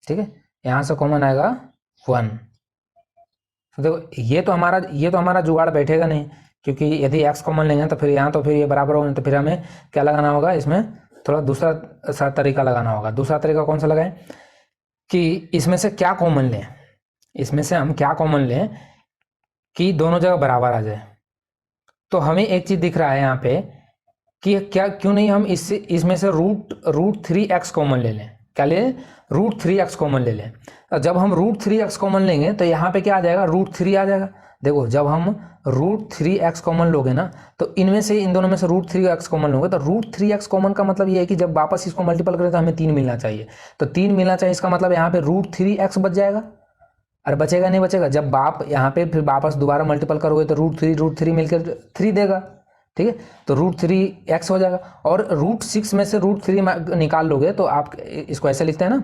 ठीक है, यहाँ से कॉमन आएगा 1। तो देखो ये तो हमारा जुगाड़ बैठेगा नहीं, क्योंकि यदि x कॉमन लेंगे तो फिर यहाँ तो फिर ये बराबर होगा, तो फिर हमें क्या लगाना होगा, इसमें थोड़ा दूसरा सा तरीका लगाना होगा। दूसरा तरीका कौन सा लगाएं कि इसमें से क्या कॉमन लें, इसमें से हम क्या कॉमन लें कि दोनों जगह बराबर आ जाए। तो हमें एक चीज दिख रहा है यहाँ पे कि क्यों नहीं हम इसमें से √3x कॉमन ले लें, क्या ले लें, √3x कॉमन ले लें। जब हम √3x कॉमन लेंगे तो यहाँ पे क्या आ जाएगा, √3 आ जाएगा। देखो जब हम √3x कॉमन लोगे ना, तो इनमें से इन दोनों में से √3x कॉमन लोगे, तो √3x कॉमन का मतलब ये है कि जब वापस इसको मल्टीपल करें तो हमें 3 मिलना चाहिए, तो 3 मिलना चाहिए, इसका मतलब यहाँ पे √3x बच जाएगा। अरे बचेगा नहीं बचेगा, जब आप यहाँ पे फिर वापस दोबारा मल्टीपल करोगे तो √3 मिलकर 3 देगा, ठीक है, तो √3x हो जाएगा। और √6 में से √3 निकाल लोगे तो आप इसको ऐसे लिखते हैं ना,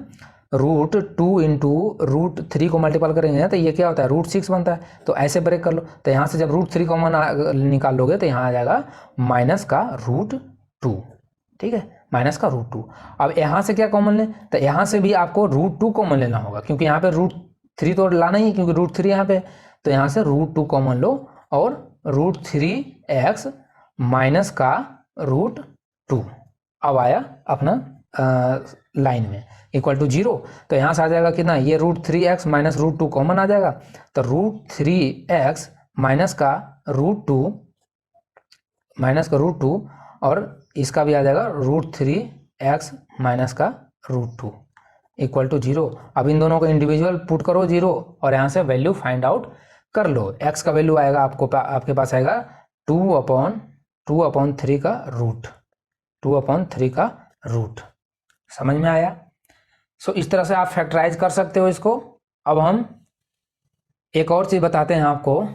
√2 इंटू √3 को मल्टीपल करेंगे तो ये क्या होता है, √6 बनता है। तो ऐसे ब्रेक कर लो, तो यहाँ से जब √3 कॉमन निकाल लोगे तो यहाँ आ जाएगा माइनस का √2, ठीक है, माइनस का √2। अब यहाँ से क्या कॉमन लें, तो यहाँ से भी आपको √2 कॉमन लेना होगा, क्योंकि यहाँ पे √3 तो लाना ही है, क्योंकि √3 यहाँ पे, तो यहाँ से √2 कॉमन लो और √3x माइनस का √2 अब आया अपना लाइन में इक्वल टू 0। तो यहाँ से आ जाएगा कितना, ये √3x माइनस √2 कॉमन आ जाएगा, तो √3x माइनस का √2 और इसका भी आ जाएगा √3x माइनस का √2, इक्वल टू 0। अब इन दोनों को इंडिविजुअल पुट करो 0 और यहाँ से वैल्यू फाइंड आउट कर लो। x का वैल्यू आएगा आपके पास आएगा 2/3 का रूट, 2/3 का रूट। समझ में आया? सो इस तरह से आप फैक्टराइज कर सकते हो इसको। अब हम एक और चीज़ बताते हैं आपको,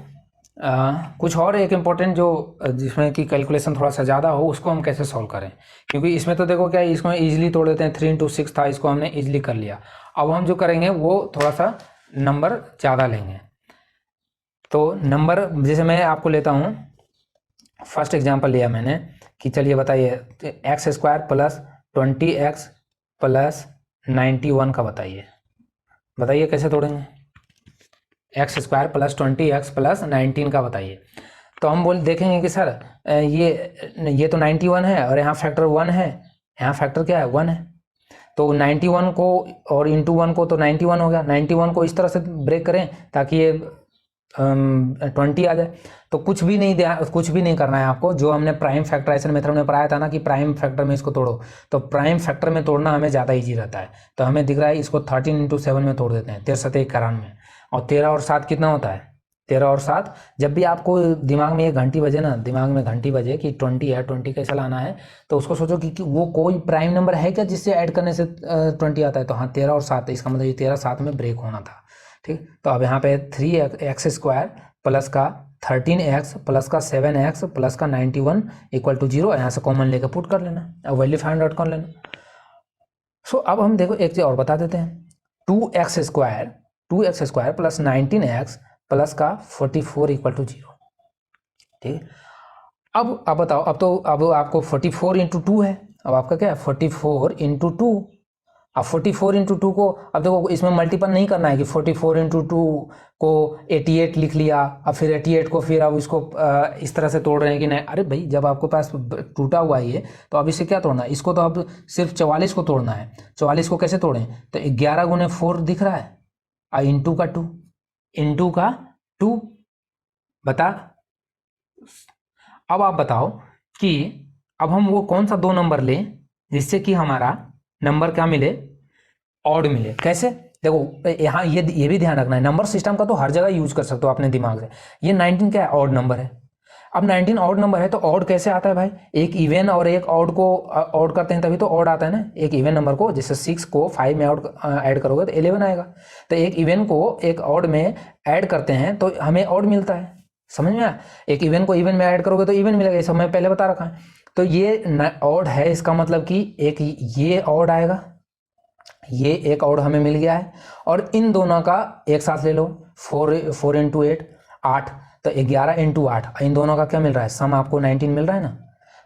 कुछ और एक इम्पोर्टेंट जो जिसमें कि कैलकुलेशन थोड़ा सा ज़्यादा हो, उसको हम कैसे सॉल्व करें। क्योंकि इसमें तो देखो क्या, इसको ईजिली तोड़ देते हैं, 3 × 6 था, इसको हमने ईजिली कर लिया। अब हम जो करेंगे वो थोड़ा सा नंबर ज़्यादा लेंगे। तो नंबर जैसे मैं आपको लेता हूँ, फर्स्ट एग्जांपल लिया मैंने कि चलिए बताइए x² + 20x + 91 का बताइए कैसे तोड़ेंगे। x² + 20x + 19 का बताइए। तो हम देखेंगे कि सर ये तो 91 है और यहाँ फैक्टर 1 है, यहाँ फैक्टर क्या है 1 है। तो 91 को और इंटू 1 को, तो 91 हो गया। 91 को इस तरह से ब्रेक करें ताकि ये 20 आ जाए। तो कुछ भी नहीं करना है आपको। जो हमने प्राइम फैक्टराइजेशन मेथड में पढ़ाया था ना कि प्राइम फैक्टर में इसको तोड़ो, तो प्राइम फैक्टर में तोड़ना हमें ज़्यादा ईजी रहता है। तो हमें दिख रहा है इसको 13 × 7 में तोड़ देते हैं, 13×7 = 91। और 13 और 7 कितना होता है? 13 और 7, जब भी आपको दिमाग में ये घंटी बजे ना, दिमाग में घंटी बजे कि 20 है, 20 कैसे लाना है, तो उसको सोचो कि वो कोई प्राइम नंबर है क्या जिससे ऐड करने से 20 आता है। तो हाँ 13 और 7, इसका मतलब ये 13 7 में ब्रेक होना था। ठीक, तो अब यहाँ पे 3x² प्लस का 13x प्लस का 7x प्लस का 91 इक्वल टू 0, यहाँ से कॉमन लेकर पुट कर लेना, अब वैल्यू फाइंड आउट कर लेना। सो अब हम देखो एक चीज़ और बता देते हैं, 2x² प्लस 19x प्लस का 44 इक्वल टू 0। ठीक, अब बताओ, अब आपको 44 × 2 है। अब आपका क्या है 44 × 2। अब 44 × 2 को, अब देखो इसमें मल्टीपल नहीं करना है कि 44 × 2 को 88 लिख लिया, अब फिर 88 को फिर अब इसको इस तरह से तोड़ रहे हैं कि नहीं। अरे भाई, जब आपके पास टूटा हुआ है ये, तो अब इसे क्या तोड़ना है, इसको तो अब सिर्फ 44 को तोड़ना है। 44 को कैसे तोड़ें, तो 11 × 4 दिख रहा है, इंटू का 2 बता। अब आप बताओ कि अब हम वो कौन सा 2 नंबर लें जिससे कि हमारा नंबर क्या मिले, ऑड मिले। कैसे, देखो यहाँ ये भी ध्यान रखना है, नंबर सिस्टम का तो हर जगह यूज कर सकते हो अपने दिमाग से। ये 19 क्या है, ऑड नंबर है। अब 19 ऑड नंबर है, तो ऑड कैसे आता है भाई, एक इवन और एक ऑड को ऑड करते हैं तभी तो ऑड आता है ना। एक इवन नंबर को, जैसे 6 को 5 में ऐड करोगे तो 11 आएगा। तो एक इवन को एक ऑड में ऐड करते हैं तो हमें ऑड मिलता है। समझ में आया? एक इवन को इवन में ऐड करोगे तो इवन मिलेगा, ये सब मैं पहले बता रखा है। तो ये ऑड है, इसका मतलब कि एक ये ऑड आएगा, ये एक ऑड हमें मिल गया है। और इन दोनों का एक साथ ले लो, 4 × 8 8, तो 11 × 8, इन दोनों का क्या मिल रहा है, सम आपको 19 मिल रहा है ना।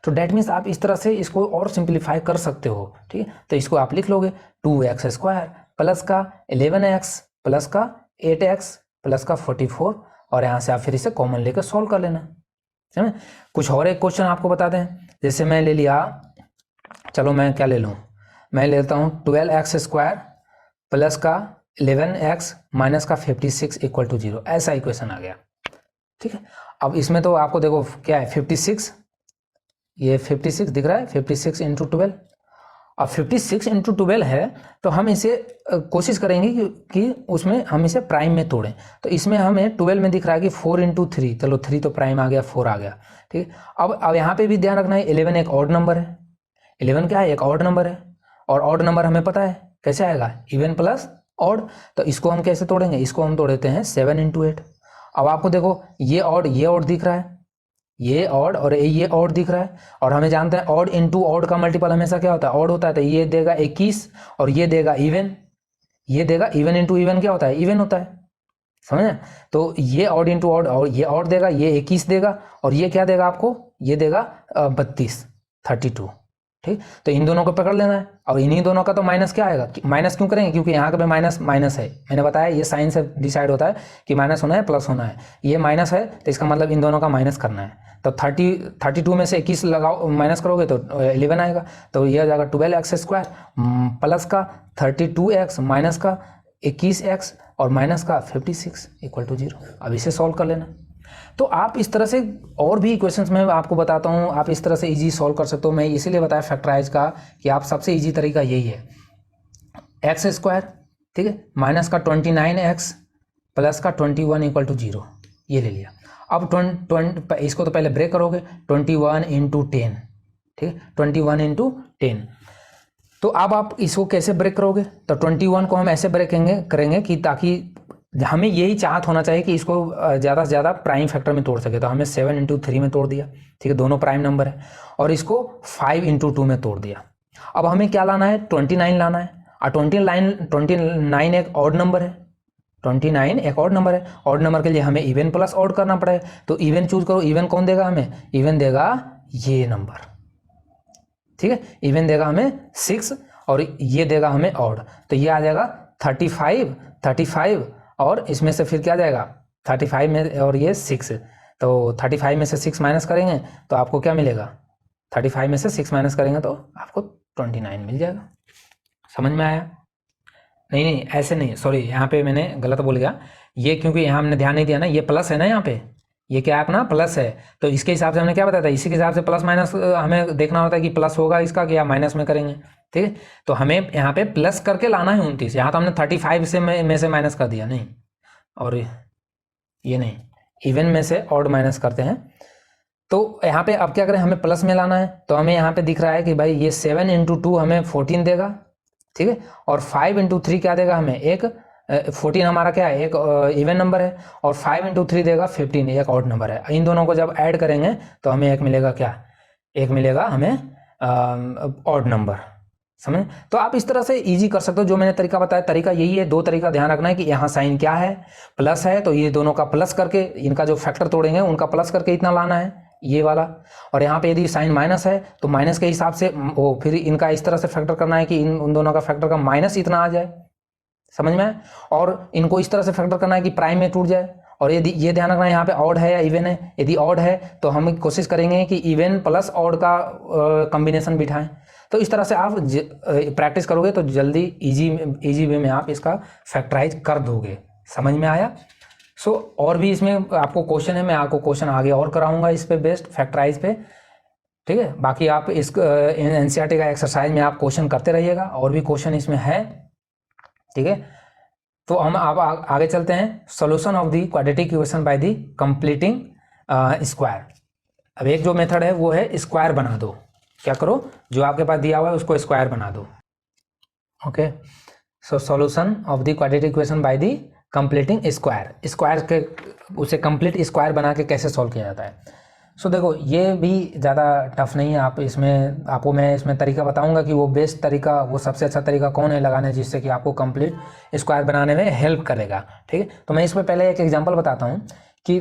तो डेट मीन्स आप इस तरह से इसको और सिंप्लीफाई कर सकते हो। ठीक है, तो इसको आप लिख लोगे 2x² प्लस का 11x प्लस का 8x प्लस का 44, और यहाँ से आप फिर इसे कॉमन लेकर सॉल्व कर लेना। समझ? कुछ और एक क्वेश्चन आपको बता दें, जैसे मैं ले लिया, चलो मैं क्या ले लूँ, मैं लेता हूँ 12x² प्लस का 11x माइनस का 56 इक्वल टू 0, ऐसा इक्वेशन आ गया। ठीक है, अब इसमें तो आपको देखो क्या है 56, ये 56 दिख रहा है, 56 × 12। अब 56 × 12 है, तो हम इसे कोशिश करेंगे कि उसमें हम इसे प्राइम में तोड़ें। तो इसमें हमें 12 में दिख रहा है कि 4 × 3, चलो 3 तो प्राइम आ गया, 4 आ गया। ठीक है, अब यहाँ पे भी ध्यान रखना है, 11 एक ऑड नंबर है। 11 क्या है, एक ऑड नंबर है, और ऑड नंबर हमें पता है कैसे आएगा, इवन प्लस ऑड। तो इसको हम कैसे तोड़ेंगे, इसको हम तोड़ते हैं 7 × 8। अब आपको देखो ये ऑड दिख रहा है, ये ऑड और ये ऑड दिख रहा है, और हमें जानते हैं ऑड इंटू ऑड का मल्टीपल हमेशा क्या होता है, ऑड होता है। तो ये देगा 21 और ये देगा इवन, ये देगा इवन इंटू इवन क्या होता है, इवन होता है। समझे? तो ये ऑड इंटू ऑड, और ये ऑड देगा, ये 21 देगा, और ये क्या देगा आपको, ये देगा 32 32। ठीक, तो इन दोनों को पकड़ लेना है। और इन्हीं दोनों का तो माइनस क्या आएगा, माइनस क्यों करेंगे, क्योंकि यहाँ पे माइनस माइनस है, मैंने बताया ये साइन से डिसाइड होता है कि माइनस होना है प्लस होना है। ये माइनस है तो इसका मतलब इन दोनों का माइनस करना है। तो 32 में से 21 लगाओ, माइनस करोगे तो 11 आएगा। तो ये आ जाएगा 12x² प्लस का 32x माइनस का 21x और माइनस का 56 इक्वल टू 0। अब इसे सॉल्व कर लेना। तो आप इस तरह से और भी इक्वेशंस में आपको बताता हूँ, आप इस तरह से इजी सॉल्व कर सकते हो। मैं इसीलिए बताया फैक्टराइज का कि आप सबसे इजी तरीका यही है। एक्स स्क्वायर, ठीक है, माइनस का 29x प्लस का 21 इक्वल टू 0, ये ले लिया। अब इसको तो पहले ब्रेक करोगे, 21 इंटू 10, ठीक है, 21 इंटू 10। तो अब आप इसको कैसे ब्रेक करोगे, तो 21 को हम ऐसे ब्रेक करेंगे कि ताकि हमें यही चाहत होना चाहिए कि इसको ज़्यादा से ज़्यादा प्राइम फैक्टर में तोड़ सके। तो हमने 7 इंटू 3 में तोड़ दिया, ठीक है, दोनों प्राइम नंबर है, और इसको 5 इंटू 2 में तोड़ दिया। अब हमें क्या लाना है, 29 लाना है, और 29 एक ऑड नंबर है, 29 एक ऑड नंबर है। ऑड नंबर के लिए हमें इवन प्लस ऑड करना पड़ेगा, तो इवन चूज करो। इवन कौन देगा हमें, इवन देगा ये नंबर, ठीक है, इवन देगा हमें 6 और ये देगा हमें ऑड, तो ये आ जाएगा 35 और इसमें से फिर क्या जाएगा 35 में और ये 6, तो 35 में से 6 माइनस करेंगे तो आपको क्या मिलेगा, 35 में से 6 माइनस करेंगे तो आपको 29 मिल जाएगा। समझ में आया? नहीं ऐसे नहीं, सॉरी, यहाँ पे मैंने गलत बोल गया, ये क्योंकि यहाँ हमने ध्यान नहीं दिया ना, ये प्लस है ना, यहाँ पे ये क्या है अपना प्लस है, तो इसके हिसाब से हमने क्या बताया था, इसी के हिसाब से प्लस माइनस हमें देखना होता है कि प्लस होगा इसका कि या माइनस में करेंगे, ठीक है। तो हमें यहाँ पे प्लस करके लाना है 29, यहाँ तो हमने 35 से में से माइनस कर दिया, नहीं, और ये नहीं, इवन में से ऑड माइनस करते हैं। तो यहाँ पे अब क्या करें, हमें प्लस में लाना है, तो हमें यहाँ पे दिख रहा है कि भाई ये 7 इंटू 2 हमें 14 देगा, ठीक है, और 5 इंटू 3 क्या देगा हमें, एक 14 हमारा क्या है, एक इवन नंबर है, और 5 इंटू 3 देगा 15, एक ऑड नंबर है। इन दोनों को जब ऐड करेंगे तो हमें एक मिलेगा क्या, एक मिलेगा हमें ऑड नंबर। समझ? तो आप इस तरह से इजी कर सकते हो, जो मैंने तरीका बताया, तरीका यही है। 2 तरीका ध्यान रखना है कि यहाँ साइन क्या है, प्लस है, तो ये दोनों का प्लस करके, इनका जो फैक्टर तोड़ेंगे उनका प्लस करके इतना लाना है, ये वाला। और यहाँ पे यदि साइन माइनस है तो माइनस के हिसाब से वो फिर इनका इस तरह से फैक्टर करना है कि उन दोनों का फैक्टर का माइनस इतना आ जाए, समझ में? और इनको इस तरह से फैक्टर करना है कि प्राइम में टूट जाए। और यदि ये ध्यान रखना है यहाँ पे ऑड है या इवन है, यदि ऑड है तो हम कोशिश करेंगे कि इवन प्लस ऑड का कॉम्बिनेशन बिठाएं। तो इस तरह से आप प्रैक्टिस करोगे तो जल्दी इजी वे में आप इसका फैक्टराइज कर दोगे। समझ में आया? और भी इसमें आपको क्वेश्चन है, मैं आपको क्वेश्चन आगे और कराऊंगा इस पे बेस्ड फैक्टराइज पे, ठीक है। बाकी आप इस एनसीईआरटी का एक्सरसाइज में आप क्वेश्चन करते रहिएगा, और भी क्वेश्चन इसमें है, ठीक है। तो हम आप आगे चलते हैं। Solution of the quadratic equation by the completing square. अब एक जो मेथड है वो है स्क्वायर बना दो। क्या करो, जो आपके पास दिया हुआ है उसको स्क्वायर बना दो। Okay, so solution of the quadratic equation by the completing square. Square के उसे कंप्लीट स्क्वायर बना के कैसे सॉल्व किया जाता है। देखो, ये भी ज़्यादा टफ नहीं है। आपको मैं इसमें तरीका बताऊंगा कि वो बेस्ट तरीका, वो सबसे अच्छा तरीका कौन है लगाने, जिससे कि आपको कंप्लीट स्क्वायर बनाने में हेल्प करेगा, ठीक है। तो मैं इसमें पहले एक एग्जांपल बताता हूँ कि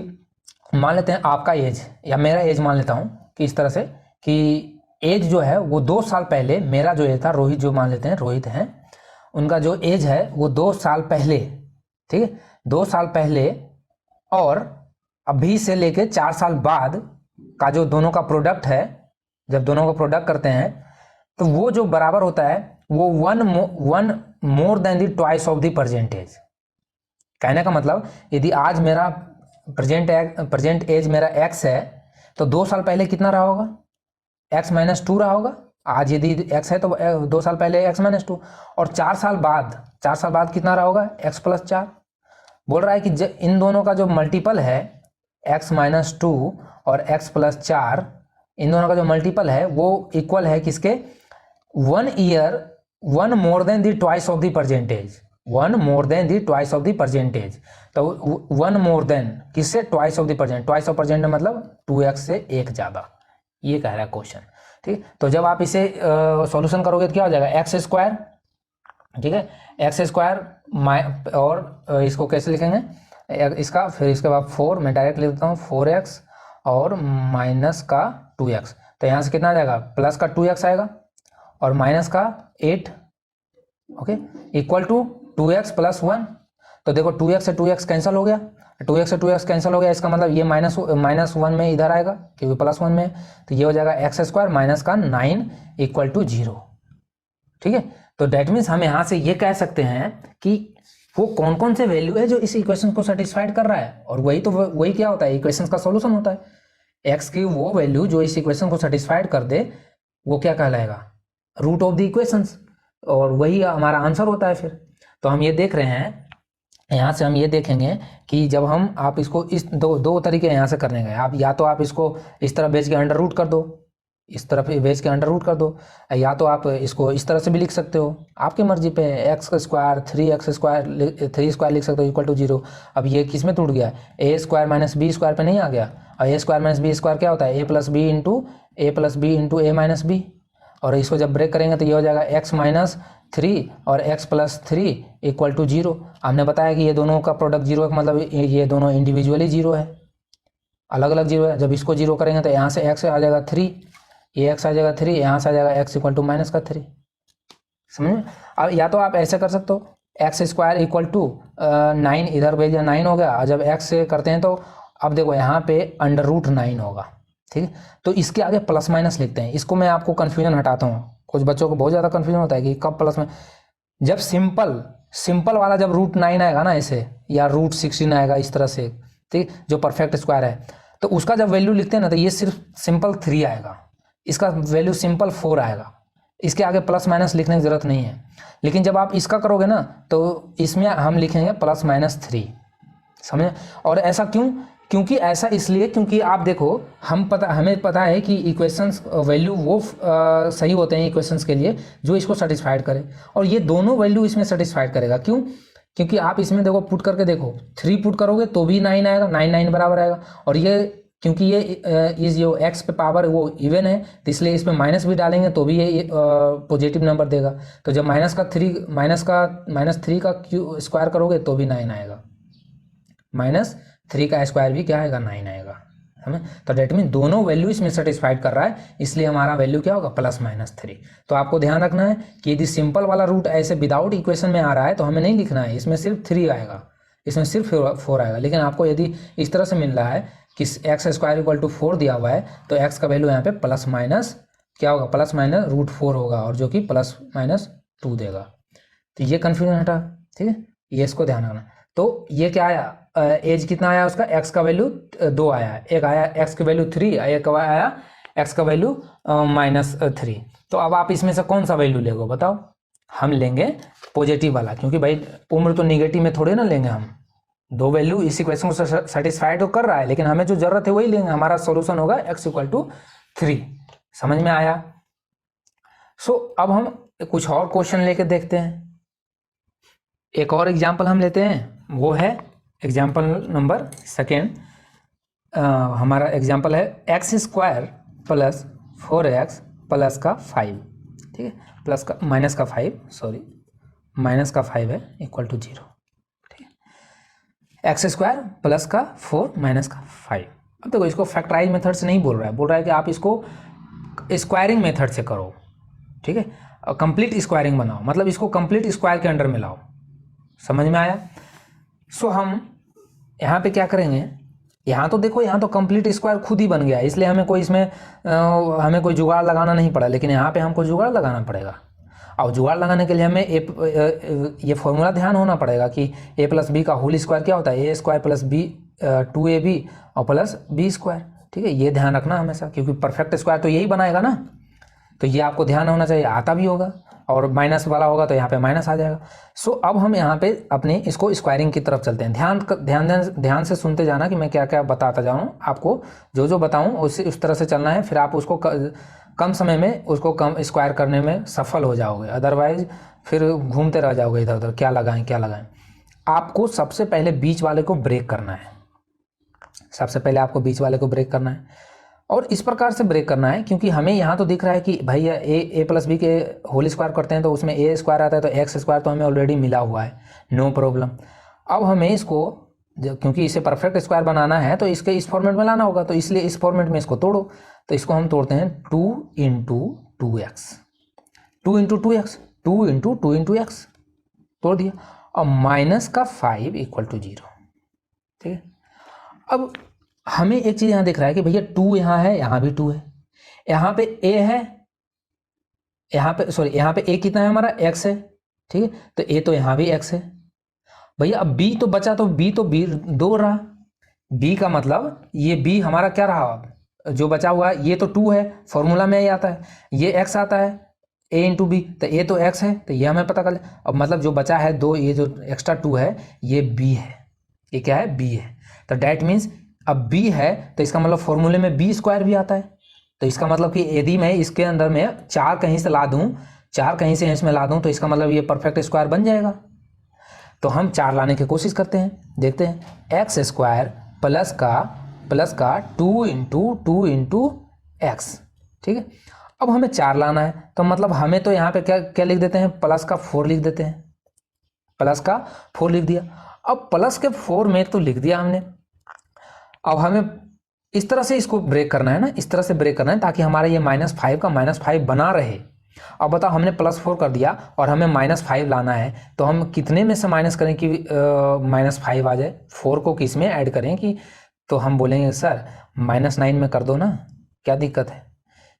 मान लेते हैं आपका एज या मेरा एज मान लेता हूँ कि इस तरह से कि एज जो है वो 2 साल पहले, मेरा जो एज था, रोहित जो मान लेते हैं, रोहित हैं, उनका जो एज है वो 2 साल पहले, ठीक है, 2 साल पहले और अभी से लेके 4 साल बाद का जो दोनों का प्रोडक्ट है, जब दोनों का प्रोडक्ट करते हैं तो वो जो बराबर होता है वो one more than the twice of the present age. कहने का मतलब, यदि आज मेरा प्रेजेंट एज मेरा x है तो 2 साल पहले कितना रहा होगा, x माइनस 2 रहा होगा। आज यदि x है तो 2 साल पहले x माइनस 2, और 4 साल बाद कितना रहा होगा, x प्लस 4। बोल रहा है कि इन दोनों का जो मल्टीपल है x माइनस 2 और x प्लस 4, इन दोनों का जो मल्टीपल है वो इक्वल है किसके, 1 year 1 more than the twice of the percentage, 1 more than the twice of the percentage. तो 1 मोर देन किससे, twice of the percent, twice of percent मतलब 2x से 1 ज़्यादा, ये कह रहा है क्वेश्चन, ठीक। तो जब आप इसे सॉल्यूशन करोगे तो क्या हो जाएगा, एक्स स्क्वायर, ठीक है, एक्स स्क्वायर, और इसको कैसे लिखेंगे इसका, फिर इसके बाद 4, मैं डायरेक्ट लिख देता हूँ 4x और माइनस का 2x। तो यहाँ से कितना आ जाएगा, प्लस का 2x आएगा और माइनस का 8, okay, equal to 2x plus 1। तो देखो 2x से 2x कैंसिल हो गया, 2x से 2x कैंसिल हो गया, इसका मतलब ये माइनस 1 में इधर आएगा क्योंकि प्लस 1 में, तो ये हो जाएगा एक्स स्क्वायर माइनस का 9 इक्वल टू 0, ठीक है। तो डेट मीन्स हम यहाँ से ये कह सकते हैं कि वो कौन कौन से वैल्यू है जो इस इक्वेशन को सेटिस्फाइड कर रहा है, और वही क्या होता है, इक्वेशन का सॉल्यूशन होता है। एक्स की वो वैल्यू जो इस इक्वेशन को सेटिस्फाइड कर दे वो क्या कहलाएगा, रूट ऑफ द इक्वेशंस। और वही हमारा आंसर होता है फिर। तो हम ये देख रहे हैं, यहाँ से हम ये देखेंगे कि जब हम आप इसको इस दो तरीके यहाँ से करने गए, आप या तो आप इसको इस तरह बेच के अंडर रूट कर दो, इस तरफ बेच के अंडर रूट कर दो, या तो आप इसको इस तरह से भी लिख सकते हो, आपकी मर्जी पे। एक्स का स्क्वायर 3 स्क्वायर लिख सकते हो इक्वल टू 0। अब ये किस में टूट गया, ए स्क्वायर माइनस बी स्क्वायर पे नहीं आ गया। और ए स्क्वायर माइनस बी स्क्वायर क्या होता है, ए प्लस बी इंटू ए माइनस बी। और इसको जब ब्रेक करेंगे तो ये हो जाएगा एक्स माइनस 3 और एक्स प्लस 3 इक्वल टू 0। हमने बताया कि ये दोनों का प्रोडक्ट 0 है, मतलब ये दोनों इंडिविजुअली 0 है, अलग अलग 0 है। जब इसको 0 करेंगे तो यहाँ से एक्स आ जाएगा 3, ये एक्स आ जाएगा 3, यहाँ से आ जाएगा एक्स इक्वल टू माइनस का 3। समझ में? अब या तो आप ऐसे कर सकते हो, एक्स स्क्वायर इक्वल टू 9, इधर भेज दिया 9 हो गया। और जब एक्स से करते हैं तो अब देखो यहाँ पे अंडर रूट 9 होगा, ठीक है। तो इसके आगे प्लस माइनस लिखते हैं, इसको मैं आपको कन्फ्यूजन हटाता हूँ। कुछ बच्चों को बहुत ज़्यादा कन्फ्यूजन होता है कि कब प्लस में, जब सिंपल वाला जब रूट 9 आएगा ना ऐसे, या रूट 16 आएगा इस तरह से, ठीक, जो परफेक्ट स्क्वायर है, तो उसका जब वैल्यू लिखते हैं ना तो ये सिर्फ सिंपल 3 आएगा, इसका वैल्यू सिंपल 4 आएगा, इसके आगे प्लस माइनस लिखने की ज़रूरत नहीं है। लेकिन जब आप इसका करोगे ना तो इसमें हम लिखेंगे प्लस माइनस 3। समझे? और ऐसा क्यों? क्योंकि ऐसा इसलिए क्योंकि आप देखो, हमें पता है कि इक्वेशंस वैल्यू वो सही होते हैं इक्वेशंस के लिए जो इसको सेटिस्फाइड करे, और ये दोनों वैल्यू इसमें सेटिस्फाइड करेगा। क्यों? क्योंकि आप इसमें देखो पुट करके देखो, 3 पुट करोगे तो भी 9 आएगा, 9 बराबर आएगा। और ये क्योंकि ये इस जो एक्स पे पावर वो इवन है, तो इसलिए इस पर माइनस भी डालेंगे तो भी ये पॉजिटिव नंबर देगा। तो जब माइनस 3 का क्यू स्क्वायर करोगे तो भी 9 आएगा, -3 का स्क्वायर भी क्या आएगा, 9 आएगा, है ना। तो डेट मीन दोनों वैल्यू इसमें सेटिस्फाइड कर रहा है, इसलिए हमारा वैल्यू क्या होगा, +-3। तो आपको ध्यान रखना है कि यदि सिंपल वाला रूट ऐसे विदाउट इक्वेशन में आ रहा है तो हमें नहीं लिखना है, इसमें सिर्फ 3 आएगा, इसमें सिर्फ 4 आएगा। लेकिन आपको यदि इस तरह से मिल रहा है कि एक्स स्क्वायर इक्वल टू 4 दिया हुआ है, तो एक्स का वैल्यू यहाँ पे प्लस माइनस क्या होगा, +-√4 होगा, और जो कि +-2 देगा। तो ये कन्फ्यूजन हटा, ठीक है, ये इसको ध्यान रखना। तो ये क्या आया, एज कितना आया उसका, एक्स का वैल्यू 2 आया, एक आया एक्स की वैल्यू 3, एक आया एक्स का वैल्यू -3। तो अब आप इसमें से कौन सा वैल्यू लेगो बताओ? हम लेंगे पॉजिटिव वाला, क्योंकि भाई उम्र तो निगेटिव में थोड़े ना लेंगे हम। दो वैल्यू इस इक्वेशन को सेटिस्फाइड तो कर रहा है, लेकिन हमें जो जरूरत है वही लेंगे। हमारा सॉल्यूशन होगा x = 3। समझ में आया? अब हम कुछ और क्वेश्चन लेके देखते हैं। एक और एग्जाम्पल हम लेते हैं, वो है एग्जाम्पल नंबर 2। हमारा एग्जाम्पल है x² + 4x + 5, ठीक है, -5 है इक्वल टू 0, ठीक है। x² + 4 - 5। अब देखो, इसको फैक्टराइज मेथड से नहीं बोल रहा है, बोल रहा है कि आप इसको स्क्वायरिंग मेथड से करो, ठीक है, कंप्लीट स्क्वायरिंग बनाओ, मतलब इसको कंप्लीट स्क्वायर के अंडर में लाओ। समझ में आया? हम यहाँ पे क्या करेंगे, यहाँ तो देखो, यहाँ तो कंप्लीट स्क्वायर खुद ही बन गया, इसलिए हमें कोई इसमें हमें कोई जुगाड़ लगाना नहीं पड़ा। लेकिन यहाँ पे हमको जुगाड़ लगाना पड़ेगा, और जुगाड़ लगाने के लिए हमें ये फॉर्मूला ध्यान होना पड़ेगा कि a + b का होल स्क्वायर क्या होता है, a² + b 2ab और प्लस b², ठीक है। ये ध्यान रखना हमेशा, क्योंकि परफेक्ट स्क्वायर तो यही बनाएगा ना, तो ये आपको ध्यान होना चाहिए, आता भी होगा, और माइनस वाला होगा तो यहाँ पे माइनस आ जाएगा। अब हम यहाँ पे अपने इसको स्क्वायरिंग की तरफ चलते हैं। ध्यान से सुनते जाना कि मैं क्या क्या बताता जाऊँ, आपको जो जो बताऊँ उस तरह से चलना है, फिर आप उसको कम समय में उसको कम स्क्वायर करने में सफल हो जाओगे, अदरवाइज फिर घूमते रह जाओगे इधर उधर, क्या लगाएं। आपको सबसे पहले बीच वाले को ब्रेक करना है, और इस प्रकार से ब्रेक करना है, क्योंकि हमें यहाँ तो दिख रहा है कि भाई a + b के होल स्क्वायर करते हैं तो उसमें a² आता है, तो x² तो हमें ऑलरेडी मिला हुआ है, नो प्रॉब्लम। अब हमें इसको, क्योंकि इसे परफेक्ट स्क्वायर बनाना है तो इसके इस फॉर्मेट में लाना होगा, तो इसलिए इस फॉर्मेट में इसको तोड़ो। तो इसको हम तोड़ते हैं 2 × 2x, 2 × 2x, 2 × 2 × x, तोड़ दिया, और -5 = 0, ठीक है। अब हमें एक चीज़ यहाँ दिख रहा है कि भैया 2 यहाँ है, यहाँ भी 2 है, यहाँ पे a है, यहाँ पे a कितना है हमारा, x है, ठीक है, तो a तो यहाँ भी x है भैया। अब b तो बचा, तो b 2 रहा, b का मतलब ये b हमारा क्या रहा, जो बचा हुआ है, ये तो 2 है, फॉर्मूला में ही आता है, ये x आता है, a इंटू बी, तो a तो x है तो ये हमें पता कर। अब मतलब जो बचा है 2, ये जो एक्स्ट्रा 2 है ये b है, ये क्या है b है। तो डैट मीन्स अब b है तो इसका मतलब फॉर्मूले में b स्क्वायर भी आता है। तो इसका मतलब कि यदि मैं इसके अंदर में 4 कहीं से ला दूँ, 4 कहीं से इसमें ला दूँ तो इसका मतलब ये परफेक्ट स्क्वायर बन जाएगा। तो हम 4 लाने की कोशिश करते हैं, देखते हैं। एक्स स्क्वायर प्लस का 2 इंटू एक्स, ठीक है। अब हमें 4 लाना है तो मतलब हमें तो यहाँ पे क्या क्या लिख देते हैं, प्लस का 4 लिख देते हैं, प्लस का 4 लिख दिया। अब प्लस के 4 में तो लिख दिया हमने। अब हमें इस तरह से इसको ब्रेक करना है ना, इस तरह से ब्रेक करना है ताकि हमारा ये -5 का -5 बना रहे। अब बताओ हमने +4 कर दिया और हमें -5 लाना है तो हम कितने में से माइनस करें कि -5 आ जाए, 4 को किस में ऐड करें कि, तो हम बोलेंगे सर -9 में कर दो ना, क्या दिक्कत है,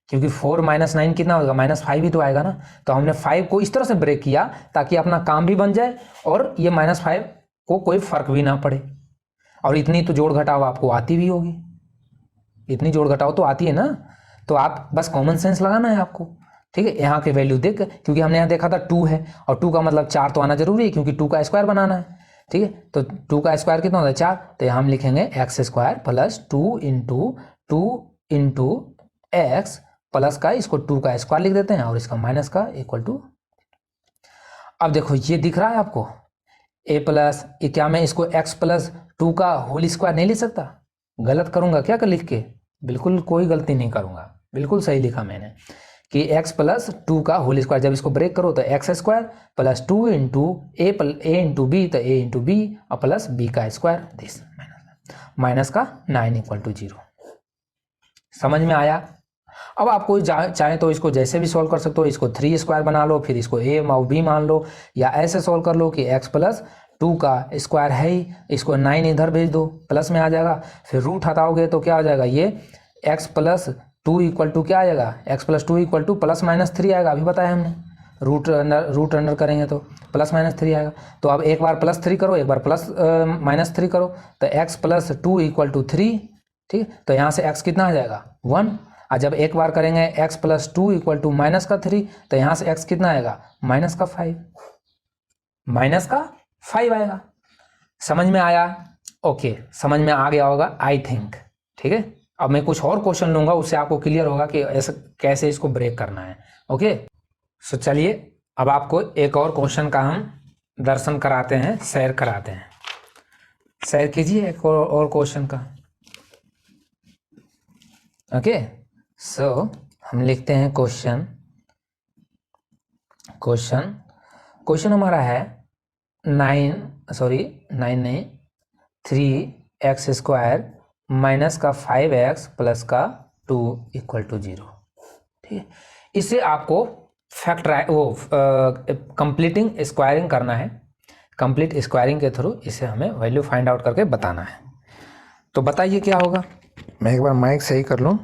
क्योंकि 4 - 9 कितना होगा, -5 ही तो आएगा ना। तो हमने 5 को इस तरह से ब्रेक किया ताकि अपना काम भी बन जाए और ये -5 को कोई फर्क भी ना पड़े। और इतनी तो जोड़ घटाव आपको आती भी होगी, इतनी जोड़ घटाव तो आती है ना, तो आप बस कॉमन सेंस लगाना है आपको, ठीक है। यहाँ के वैल्यू देख, क्योंकि हमने यहाँ देखा था 2 है और 2 का मतलब 4 तो आना जरूरी है क्योंकि 2 का स्क्वायर बनाना है, ठीक है। तो 2 का स्क्वायर कितना होता है 4, तो हम लिखेंगे x square plus 2 into x plus का, इसको 2 का स्क्वायर लिख देते हैं और इसका माइनस का इक्वल टू। अब देखो ये दिख रहा है आपको a प्लस, क्या मैं इसको x प्लस 2 का होल स्क्वायर नहीं लिख सकता, गलत करूंगा क्या कर लिख के, बिल्कुल कोई गलती नहीं करूंगा, बिल्कुल सही लिखा मैंने कि x प्लस 2 का होल स्क्वायर। जब इसको ब्रेक करो तो एक्स स्क्वायर प्लस 2 इंटू ए इंटू बी, तो a इंटू बी और प्लस b का स्क्वायर, दिस माइनस का 9 इक्वल टू 0। समझ में आया। अब आपको चाहे तो इसको जैसे भी सॉल्व कर सकते हो, इसको 3 स्क्वायर बना लो, फिर इसको a और b मान लो, या ऐसे सॉल्व कर लो कि x प्लस 2 का स्क्वायर है ही, इसको 9 इधर भेज दो, प्लस में आ जाएगा, फिर रूट हटाओगे तो क्या हो जाएगा, ये x प्लस 2 इक्वल टू क्या आ जाएगा, x plus 2 equal two plus -3 आएगा, अभी बताया हमने, रूट अंडर करेंगे तो प्लस -3 आएगा। तो अब एक बार +3 करो, एक बार प्लस -3 करो, तो x प्लस 2 इक्वल टू 3, ठीक है। तो यहाँ से x कितना आ जाएगा 1, और जब एक बार करेंगे x प्लस 2 इक्वल टू -3, तो यहाँ से x कितना आएगा -5, -5 आएगा। समझ में आया, ओके, समझ में आ गया होगा आई थिंक, ठीक है। अब मैं कुछ और क्वेश्चन लूंगा, उससे आपको क्लियर होगा कि ऐसा कैसे इसको ब्रेक करना है, ओके। सो चलिए अब आपको एक और क्वेश्चन का हम दर्शन कराते हैं, शेयर कराते हैं, शेयर कीजिए एक और क्वेश्चन का, ओके। सो हम लिखते हैं क्वेश्चन हमारा है 3x स्क्वायर माइनस का 5x प्लस का 2 इक्वल टू 0, ठीक है। इसे आपको कंप्लीटिंग स्क्वायरिंग करना है, कंप्लीट स्क्वायरिंग के थ्रू इसे हमें वैल्यू फाइंड आउट करके बताना है। तो बताइए क्या होगा, मैं एक बार माइक सही कर लूँ,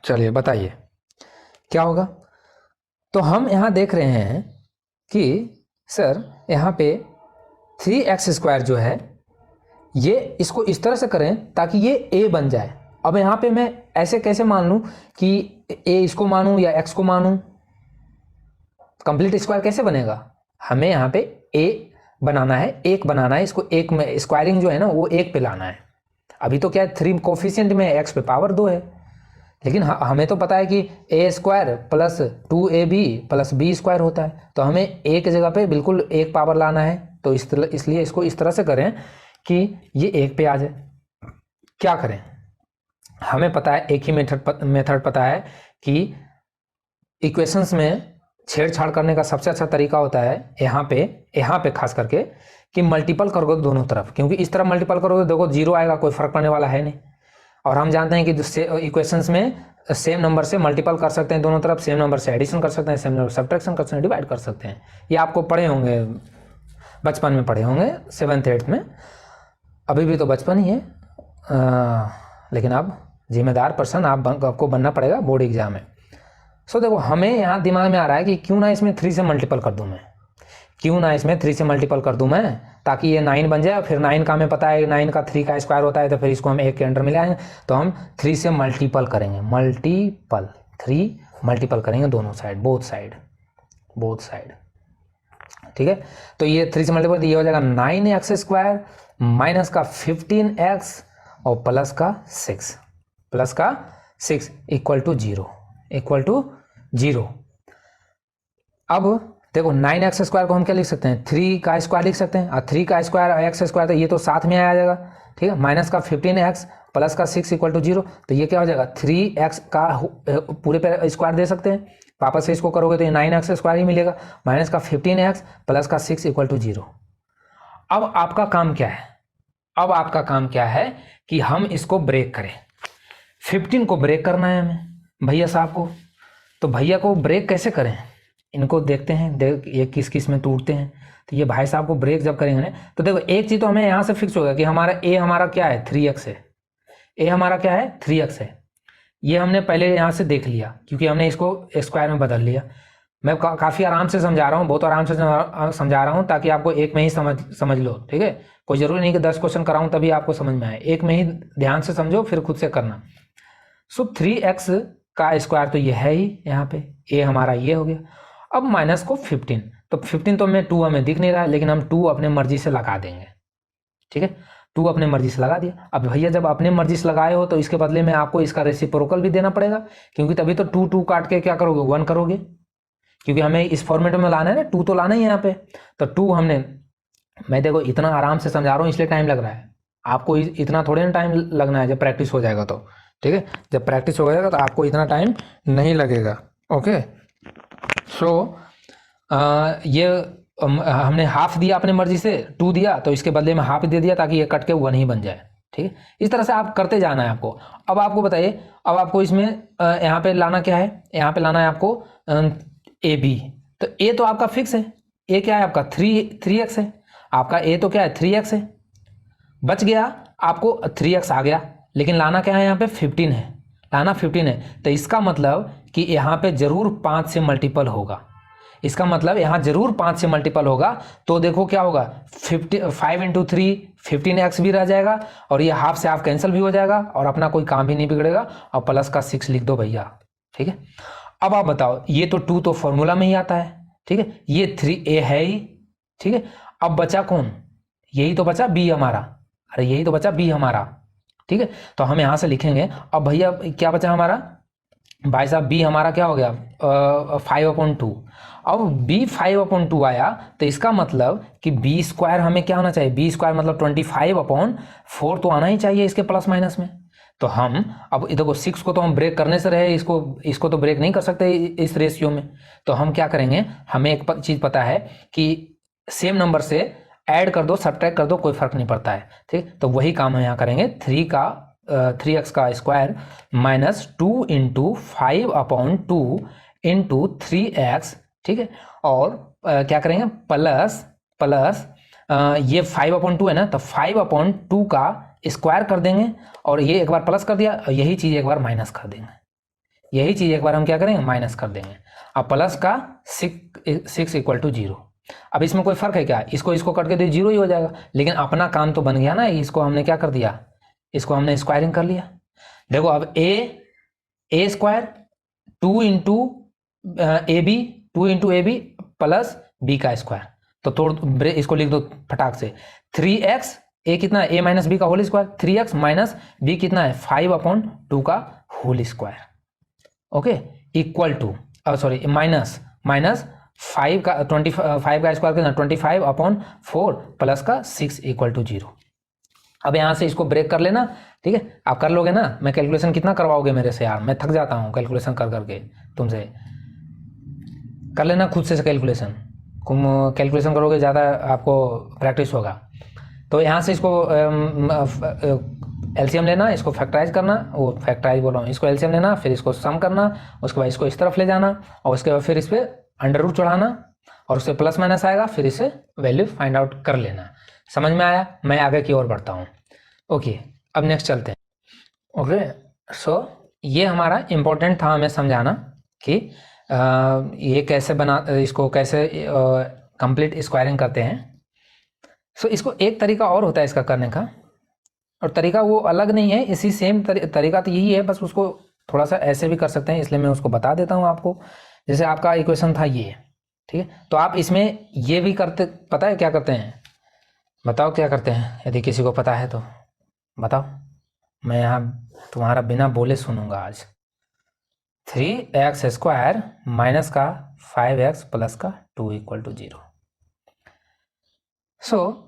चलिए बताइए क्या होगा। तो हम यहाँ देख रहे हैं कि सर यहाँ पे 3x स्क्वायर जो है ये इसको इस तरह से करें ताकि ये a बन जाए। अब यहाँ पे मैं ऐसे कैसे मान लूँ कि a इसको मानूँ या x को मानूँ, कंप्लीट स्क्वायर कैसे बनेगा, हमें यहाँ पे a बनाना है, 1 बनाना है, इसको 1 में स्क्वायरिंग जो है ना वो 1 पे लाना है। अभी तो क्या है 3 कोफिशिएंट में x पे पावर 2 है, लेकिन हमें तो पता है कि a square plus 2ab plus b square होता है, तो हमें a की जगह पे बिल्कुल 1 पावर लाना है। तो इसलिए इसको इस तरह से करें कि ये 1 पे आ जाए। क्या करें, हमें पता है एक ही मेथड पता है कि इक्वेशंस में छेड़छाड़ करने का सबसे अच्छा तरीका होता है यहाँ पे खास करके कि मल्टीपल करोगे दोनों तरफ, क्योंकि इस तरफ मल्टीपल करोगे देखो 0 आएगा, कोई फर्क पड़ने वाला है नहीं। और हम जानते हैं कि इक्वेशंस में सेम नंबर से मल्टीपल कर सकते हैं दोनों तरफ, सेम नंबर से एडिशन कर सकते हैं, सेम नंबर सब्ट्रैक्शन कर सकते हैं, डिवाइड कर सकते हैं। ये आपको पढ़े होंगे, बचपन में पढ़े होंगे 7th 8th में, अभी भी तो बचपन ही है, लेकिन अब जिम्मेदार पर्सन आपको बनना पड़ेगा बोर्ड एग्जाम में। सो देखो हमें यहाँ दिमाग में आ रहा है कि क्यों ना इसमें 3 से मल्टीपल कर दूँ मैं, क्यों ना इसमें 3 से मल्टीपल कर दूँ मैं, ताकि ये 9 बन जाए। फिर 9 का हमें पता है 9 का 3 का स्क्वायर होता है, तो फिर इसको हम 1 के अंडर में लाएंगे, तो हम 3 से मल्टीपल करेंगे, मल्टीपल 3 मल्टीपल करेंगे दोनों साइड, बोथ साइड। ठीक है, तो ये 3 से मल्टीपल, ये हो जाएगा 9x² माइनस का 15x और प्लस का 6 इक्वल टू 0। अब देखो 9x² को हम क्या लिख सकते हैं, 3 का स्क्वायर लिख सकते हैं, और 3 का स्क्वायर और x², तो ये तो साथ में आ जाएगा। ठीक है, माइनस का 15x प्लस का 6 इक्वल टू 0, तो ये क्या हो जाएगा 3x का पूरे पे स्क्वायर दे सकते हैं, वापस से इसको करोगे तो ये 9x² ही मिलेगा, माइनस का 15x प्लस का 6 इक्वल टू 0। अब आपका काम क्या है, कि हम इसको ब्रेक करें। 15 को ब्रेक करना है हमें भैया साहब को, तो भैया को ब्रेक कैसे करें, इनको देखते हैं, ये किस में टूटते हैं। तो ये भाई साहब को ब्रेक जब करेंगे ना, तो देखो एक चीज़ तो हमें यहाँ से फिक्स होगा कि हमारा क्या है 3x है, a हमारा क्या है 3x है। ये हमने पहले यहाँ से देख लिया क्योंकि हमने इसको स्क्वायर में बदल लिया। मैं काफ़ी आराम से समझा रहा हूँ, बहुत आराम से समझा रहा हूँ, ताकि आपको एक में ही समझ लो। ठीक है, कोई ज़रूरी नहीं कि 10 क्वेश्चन कराऊँ तभी आपको समझ में आए, एक में ही ध्यान से समझो फिर खुद से करना। सो 3x का स्क्वायर तो ये है ही, यहाँ पे a हमारा ये हो गया। अब माइनस को 15, तो 15 तो 2 हमें दिख नहीं रहा है, लेकिन हम 2 अपने मर्जी से लगा देंगे। ठीक है, 2 अपने मर्जी से लगा दिया। अब भैया जब अपने मर्जी से लगाए हो तो इसके बदले में आपको इसका रेसिप्रोकल भी देना पड़ेगा, क्योंकि तभी तो 2 काट के क्या करोगे 1 करोगे, क्योंकि हमें इस फॉर्मेट में लाना है ना, 2 तो लाना ही है यहाँ पे। तो 2 हमने, मैं देखो इतना आराम से समझा रहा हूँ इसलिए टाइम लग रहा है, आपको इतना थोड़े ना टाइम लगना है, जब प्रैक्टिस हो जाएगा तो। ठीक है, जब प्रैक्टिस हो जाएगा तो आपको इतना टाइम नहीं लगेगा। ओके, सो ये हमने हाफ दिया अपने मर्जी से, 2 दिया तो इसके बदले में हाफ दे दिया ताकि ये कट के 1 ही बन जाए। ठीक है, इस तरह से आप करते जाना है आपको। अब आपको बताइए, अब आपको इसमें यहाँ पे लाना क्या है, यहाँ पे लाना है आपको AB। तो A तो आपका फिक्स है, A क्या है आपका 3x है, आपका A तो क्या है 3x है, बच गया आपको 3x आ गया, लेकिन लाना क्या है यहाँ पे 15 है, लाना 15 है। तो इसका मतलब कि यहाँ पे जरूर 5 से मल्टीपल होगा, इसका मतलब यहाँ जरूर 5 से मल्टीपल होगा। तो देखो क्या होगा 5 × 3 15x भी रह जाएगा, और ये हाफ से हाफ कैंसिल भी हो जाएगा, और अपना कोई काम भी नहीं बिगड़ेगा, और प्लस का 6 लिख दो भैया। ठीक है, अब आप बताओ, ये तो 2 तो फॉर्मूला में ही आता है। ठीक है, ये 3a है ही। ठीक है, अब बचा कौन, यही तो बचा b हमारा, अरे यही तो बचा b हमारा। ठीक है, तो हम यहाँ से लिखेंगे। अब भैया क्या बचा हमारा भाई साहब, b हमारा क्या हो गया 5/2। अब b 5/2 आया, तो इसका मतलब कि b² हमें क्या होना चाहिए, b² मतलब 25/4 तो आना ही चाहिए इसके प्लस माइनस में। तो हम अब देखो 6 को तो हम ब्रेक करने से रहे, इसको तो ब्रेक नहीं कर सकते इस रेशियो में। तो हम क्या करेंगे, हमें एक चीज़ पता है कि सेम नंबर से ऐड कर दो सब्ट्रैक्ट कर दो, कोई फर्क नहीं पड़ता है। ठीक, तो वही काम हम यहाँ करेंगे, 3x का स्क्वायर माइनस 2 × 5/2 × 3x। ठीक है, और क्या करेंगे प्लस ये 5/2 है ना, तो 5/2 का स्क्वायर कर देंगे, और ये एक बार प्लस कर दिया, और यही चीज़ एक बार माइनस कर देंगे, यही चीज़ एक बार हम क्या करेंगे माइनस कर देंगे। अब प्लस का 6 इक्वल टू 0। अब इसमें कोई फर्क है क्या, इसको कट के तो 0 ही हो जाएगा, लेकिन अपना काम तो बन गया ना, इसको हमने क्या कर दिया, इसको हमने स्क्वायरिंग कर लिया। देखो अब a square 2 × AB plus b का स्क्वायर, तो इसको लिख दो फटाक से, 3x a कितना है a माइनस बी का whole square, 3x minus b कितना है 5/2 का whole square. Okay, equal to sorry minus 5 का 25 का स्क्वायर कितना 25/4 प्लस का 6 इक्वल टू 0। अब यहाँ से इसको ब्रेक कर लेना। ठीक है, आप कर लोगे ना, मैं कैलकुलेशन कितना करवाओगे मेरे से यार, मैं थक जाता हूँ कैलकुलेशन कर करके, तुमसे कर लेना खुद से कैलकुलेशन, कैलकुलेशन करोगे ज़्यादा आपको प्रैक्टिस होगा। तो यहाँ से इसको एलसीएम लेना, इसको फैक्टराइज करना, वो फैक्टराइज बोल रहा हूँ, इसको एलसीएम लेना, फिर इसको सम करना, उसके बाद इसको इस तरफ ले जाना, और उसके बाद फिर इस पर अंडर रूट चढ़ाना, और उससे प्लस माइनस आएगा, फिर इससे वैल्यू फाइंड आउट कर लेना। समझ में आया, मैं आगे की ओर बढ़ता हूँ। ओके, अब नेक्स्ट चलते हैं। ओके, सो ये हमारा इम्पोर्टेंट था हमें समझाना कि ये कैसे इसको कैसे कंप्लीट स्क्वायरिंग करते हैं। सो इसको एक तरीका और होता है इसका करने का, और तरीका वो अलग नहीं है, इसी सेम तरीका तो यही है, बस उसको थोड़ा सा ऐसे भी कर सकते हैं, इसलिए मैं उसको बता देता हूँ आपको। जैसे आपका इक्वेशन था ये, ठीक है, तो आप इसमें ये भी करते, पता है क्या करते हैं, बताओ क्या करते हैं, यदि किसी को पता है तो बताओ, मैं यहाँ तुम्हारा बिना बोले सुनूंगा आज। 3x² माइनस का 5x प्लस का 2 इक्वल टू 0। सो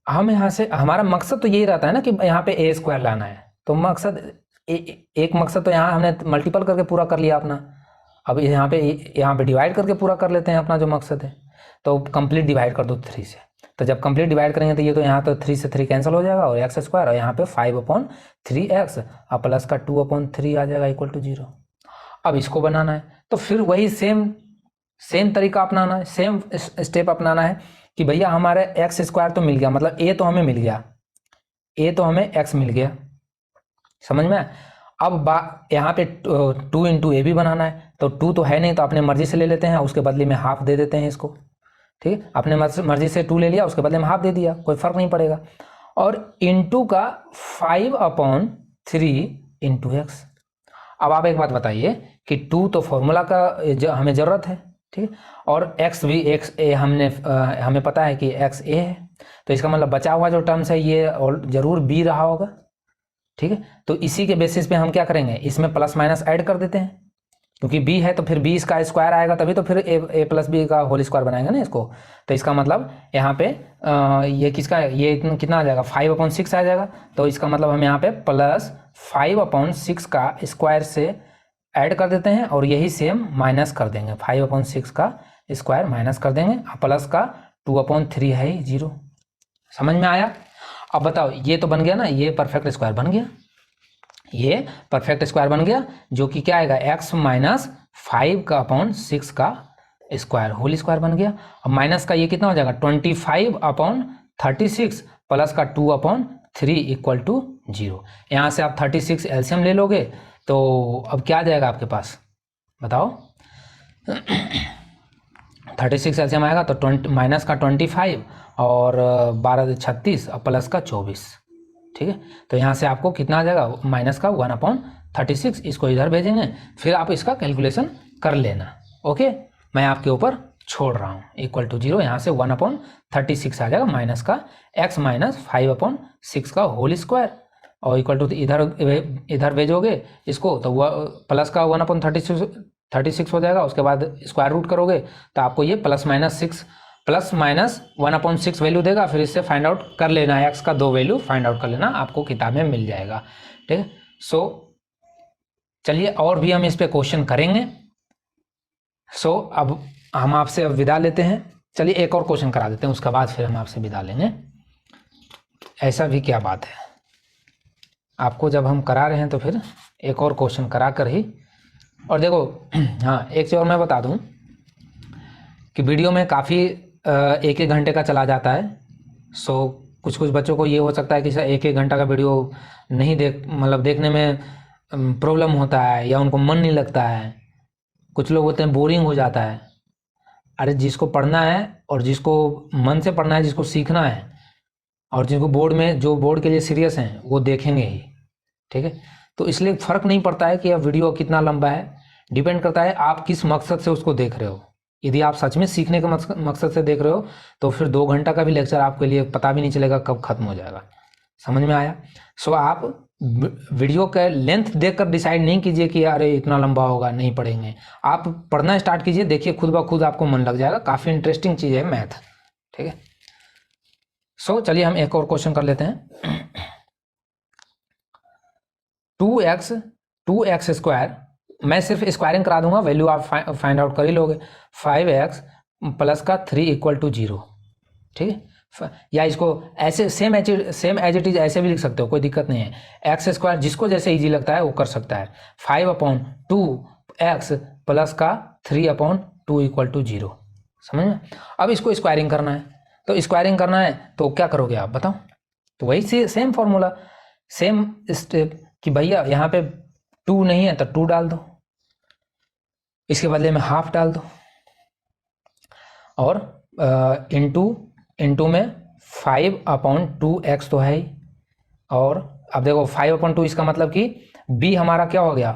हम यहाँ से, हमारा मकसद तो यही रहता है ना कि यहाँ पे a² लाना है, तो मकसद एक मकसद तो यहाँ हमने मल्टीपल करके पूरा कर लिया अपना। अब यहाँ पे डिवाइड करके पूरा कर लेते हैं अपना जो मकसद है। तो कंप्लीट डिवाइड कर दो 3 से, तो जब कंप्लीट डिवाइड करेंगे तो ये तो यहाँ तो 3 से 3 कैंसिल हो जाएगा और x² और यहाँ पे 5/3x और प्लस का 2/3 आ जाएगा इक्वल टू 0। अब इसको बनाना है तो फिर वही सेम तरीका अपनाना है, सेम स्टेप अपनाना है कि भैया हमारे x² तो मिल गया, मतलब a तो हमें मिल गया, a तो हमें x मिल गया, समझ में। अब यहाँ पे 2 इंटू ए भी बनाना है, तो 2 तो है नहीं तो अपने मर्जी से ले लेते हैं, उसके बदले में हाफ दे देते हैं इसको, ठीक है, अपने मर्जी से 2 ले लिया, उसके बदले में हाफ दे दिया, कोई फर्क नहीं पड़ेगा। और इंटू का 5/3 इंटू एक्स। अब आप एक बात बताइए कि 2 तो फॉर्मूला का हमें ज़रूरत है, ठीक है, और x भी हमें पता है कि x a है, तो इसका मतलब बचा हुआ जो टर्म्स है ये और ज़रूर b रहा होगा, ठीक है। तो इसी के बेसिस पे हम क्या करेंगे, इसमें प्लस माइनस ऐड कर देते हैं, क्योंकि b है तो फिर b इसका स्क्वायर आएगा, तभी तो फिर a प्लस बी का होल स्क्वायर बनाएंगे ना इसको। तो इसका मतलब यहाँ पे ये किसका, ये कितना आ जाएगा, 5/6 आ जाएगा, तो इसका मतलब हम यहाँ पे प्लस 5/6 का स्क्वायर से ऐड कर देते हैं और यही सेम माइनस कर देंगे, 5/6 का स्क्वायर माइनस कर देंगे, प्लस का 2/3 है 0। समझ में आया। अब बताओ ये तो बन गया ना, ये परफेक्ट स्क्वायर बन गया, ये परफेक्ट स्क्वायर बन गया, जो कि क्या आएगा, x माइनस 5/6 का स्क्वायर होल स्क्वायर बन गया। अब माइनस का ये कितना हो जाएगा, 25/36 प्लस का 2/3 इक्वल टू 0। यहाँ से आप 36 एलसीएम ले लोगे, तो अब क्या आ जाएगा आपके पास, बताओ 36 एलसीएम आएगा तो माइनस का 25 और 12 36 और प्लस का 24, ठीक है। तो यहाँ से आपको कितना आ जाएगा, माइनस का 1/36, इसको इधर भेजेंगे, फिर आप इसका कैलकुलेशन कर लेना, ओके। मैं आपके ऊपर छोड़ रहा हूँ, इक्वल टू 0, यहाँ से 1/36 आ जाएगा, माइनस का x माइनस 5/6 का होल स्क्वायर और इक्वल टू इधर भेजोगे इसको, तो वह प्लस का 1/36 हो जाएगा, उसके बाद स्क्वायर रूट करोगे तो आपको ये प्लस माइनस 1/6 वैल्यू देगा, फिर इससे फाइंड आउट कर लेना है, x का 2 वैल्यू फाइंड आउट कर लेना, आपको किताब में मिल जाएगा, ठीक है। सो चलिए और भी हम इस पे क्वेश्चन करेंगे। सो अब हम आपसे विदा लेते हैं, चलिए एक और क्वेश्चन करा देते हैं, उसके बाद फिर हम आपसे विदा लेंगे। ऐसा भी क्या बात है, आपको जब हम करा रहे हैं तो फिर एक और क्वेश्चन करा कर ही। और देखो हाँ, एक चीज़ और मैं बता दूं कि वीडियो में काफ़ी 1-1 घंटे का चला जाता है। सो कुछ बच्चों को ये हो सकता है कि सर 1-1 घंटा का वीडियो नहीं देखने में प्रॉब्लम होता है या उनको मन नहीं लगता है, कुछ लोग होते हैं बोरिंग हो जाता है। अरे जिसको पढ़ना है और जिसको मन से पढ़ना है, जिसको सीखना है और जिनको बोर्ड के लिए सीरियस हैं वो देखेंगे ही, ठीक है। तो इसलिए फ़र्क नहीं पड़ता है कि अब वीडियो कितना लंबा है, डिपेंड करता है आप किस मकसद से उसको देख रहे हो। यदि आप सच में सीखने के मकसद से देख रहे हो तो फिर 2 घंटा का भी लेक्चर आपके लिए पता भी नहीं चलेगा कब खत्म हो जाएगा। समझ में आया। सो आप वीडियो का लेंथ देखकर डिसाइड नहीं कीजिए कि अरे इतना लंबा होगा नहीं पढ़ेंगे, आप पढ़ना स्टार्ट कीजिए, देखिए खुद ब खुद आपको मन लग जाएगा, काफ़ी इंटरेस्टिंग चीज़ है मैथ, ठीक है। सो चलिए हम एक और क्वेश्चन कर लेते हैं। 2x², मैं सिर्फ स्क्वायरिंग करा दूंगा, वैल्यू आप फाइंड आउट कर ही लोगे, 5x प्लस का 3 इक्वल टू 0, ठीक है। या इसको ऐसे सेम एज इट इज ऐसे भी लिख सकते हो, कोई दिक्कत नहीं है। x² जिसको जैसे इजी लगता है वो कर सकता है, 5/2x प्लस का 3/2 इक्वल टू 0, समझ में। अब इसको स्क्वायरिंग करना है, तो स्क्वायरिंग करना है तो क्या करोगे आप बताओ। तो वही सेम फॉर्मूला, सेम स्टेप कि भैया यहाँ पे 2 नहीं है तो 2 डाल दो, इसके बदले में हाफ डाल दो, और इंटू में 5/2x तो है ही। और अब देखो 5/2 इसका मतलब कि b हमारा क्या हो गया,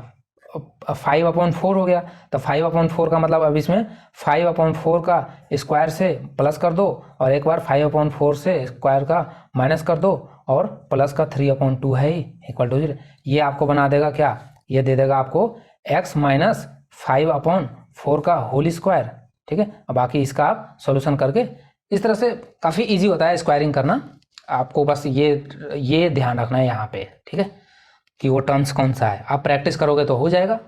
5/4 हो गया। तो 5/4 का मतलब अब इसमें 5/4 का स्क्वायर से प्लस कर दो और एक बार 5/4 से स्क्वायर का माइनस कर दो और प्लस का 3/2 है ही इक्वल टू 0। ये आपको बना देगा क्या, ये दे देगा आपको x माइनस 5/4 का होल स्क्वायर। ठीक है, और बाकी इसका आप सॉल्यूशन करके, इस तरह से काफ़ी इजी होता है स्क्वायरिंग करना। आपको बस ये ध्यान रखना है यहाँ पे, ठीक है, कि वो टर्म्स कौन सा है। आप प्रैक्टिस करोगे तो हो जाएगा।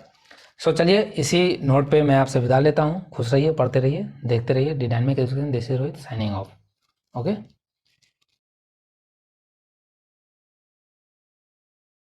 सो चलिए इसी नोट पे मैं आपसे विदा लेता हूँ। खुश रहिए, पढ़ते रहिए, देखते रहिए the dynamic education. This is Rohit signing off. Okay.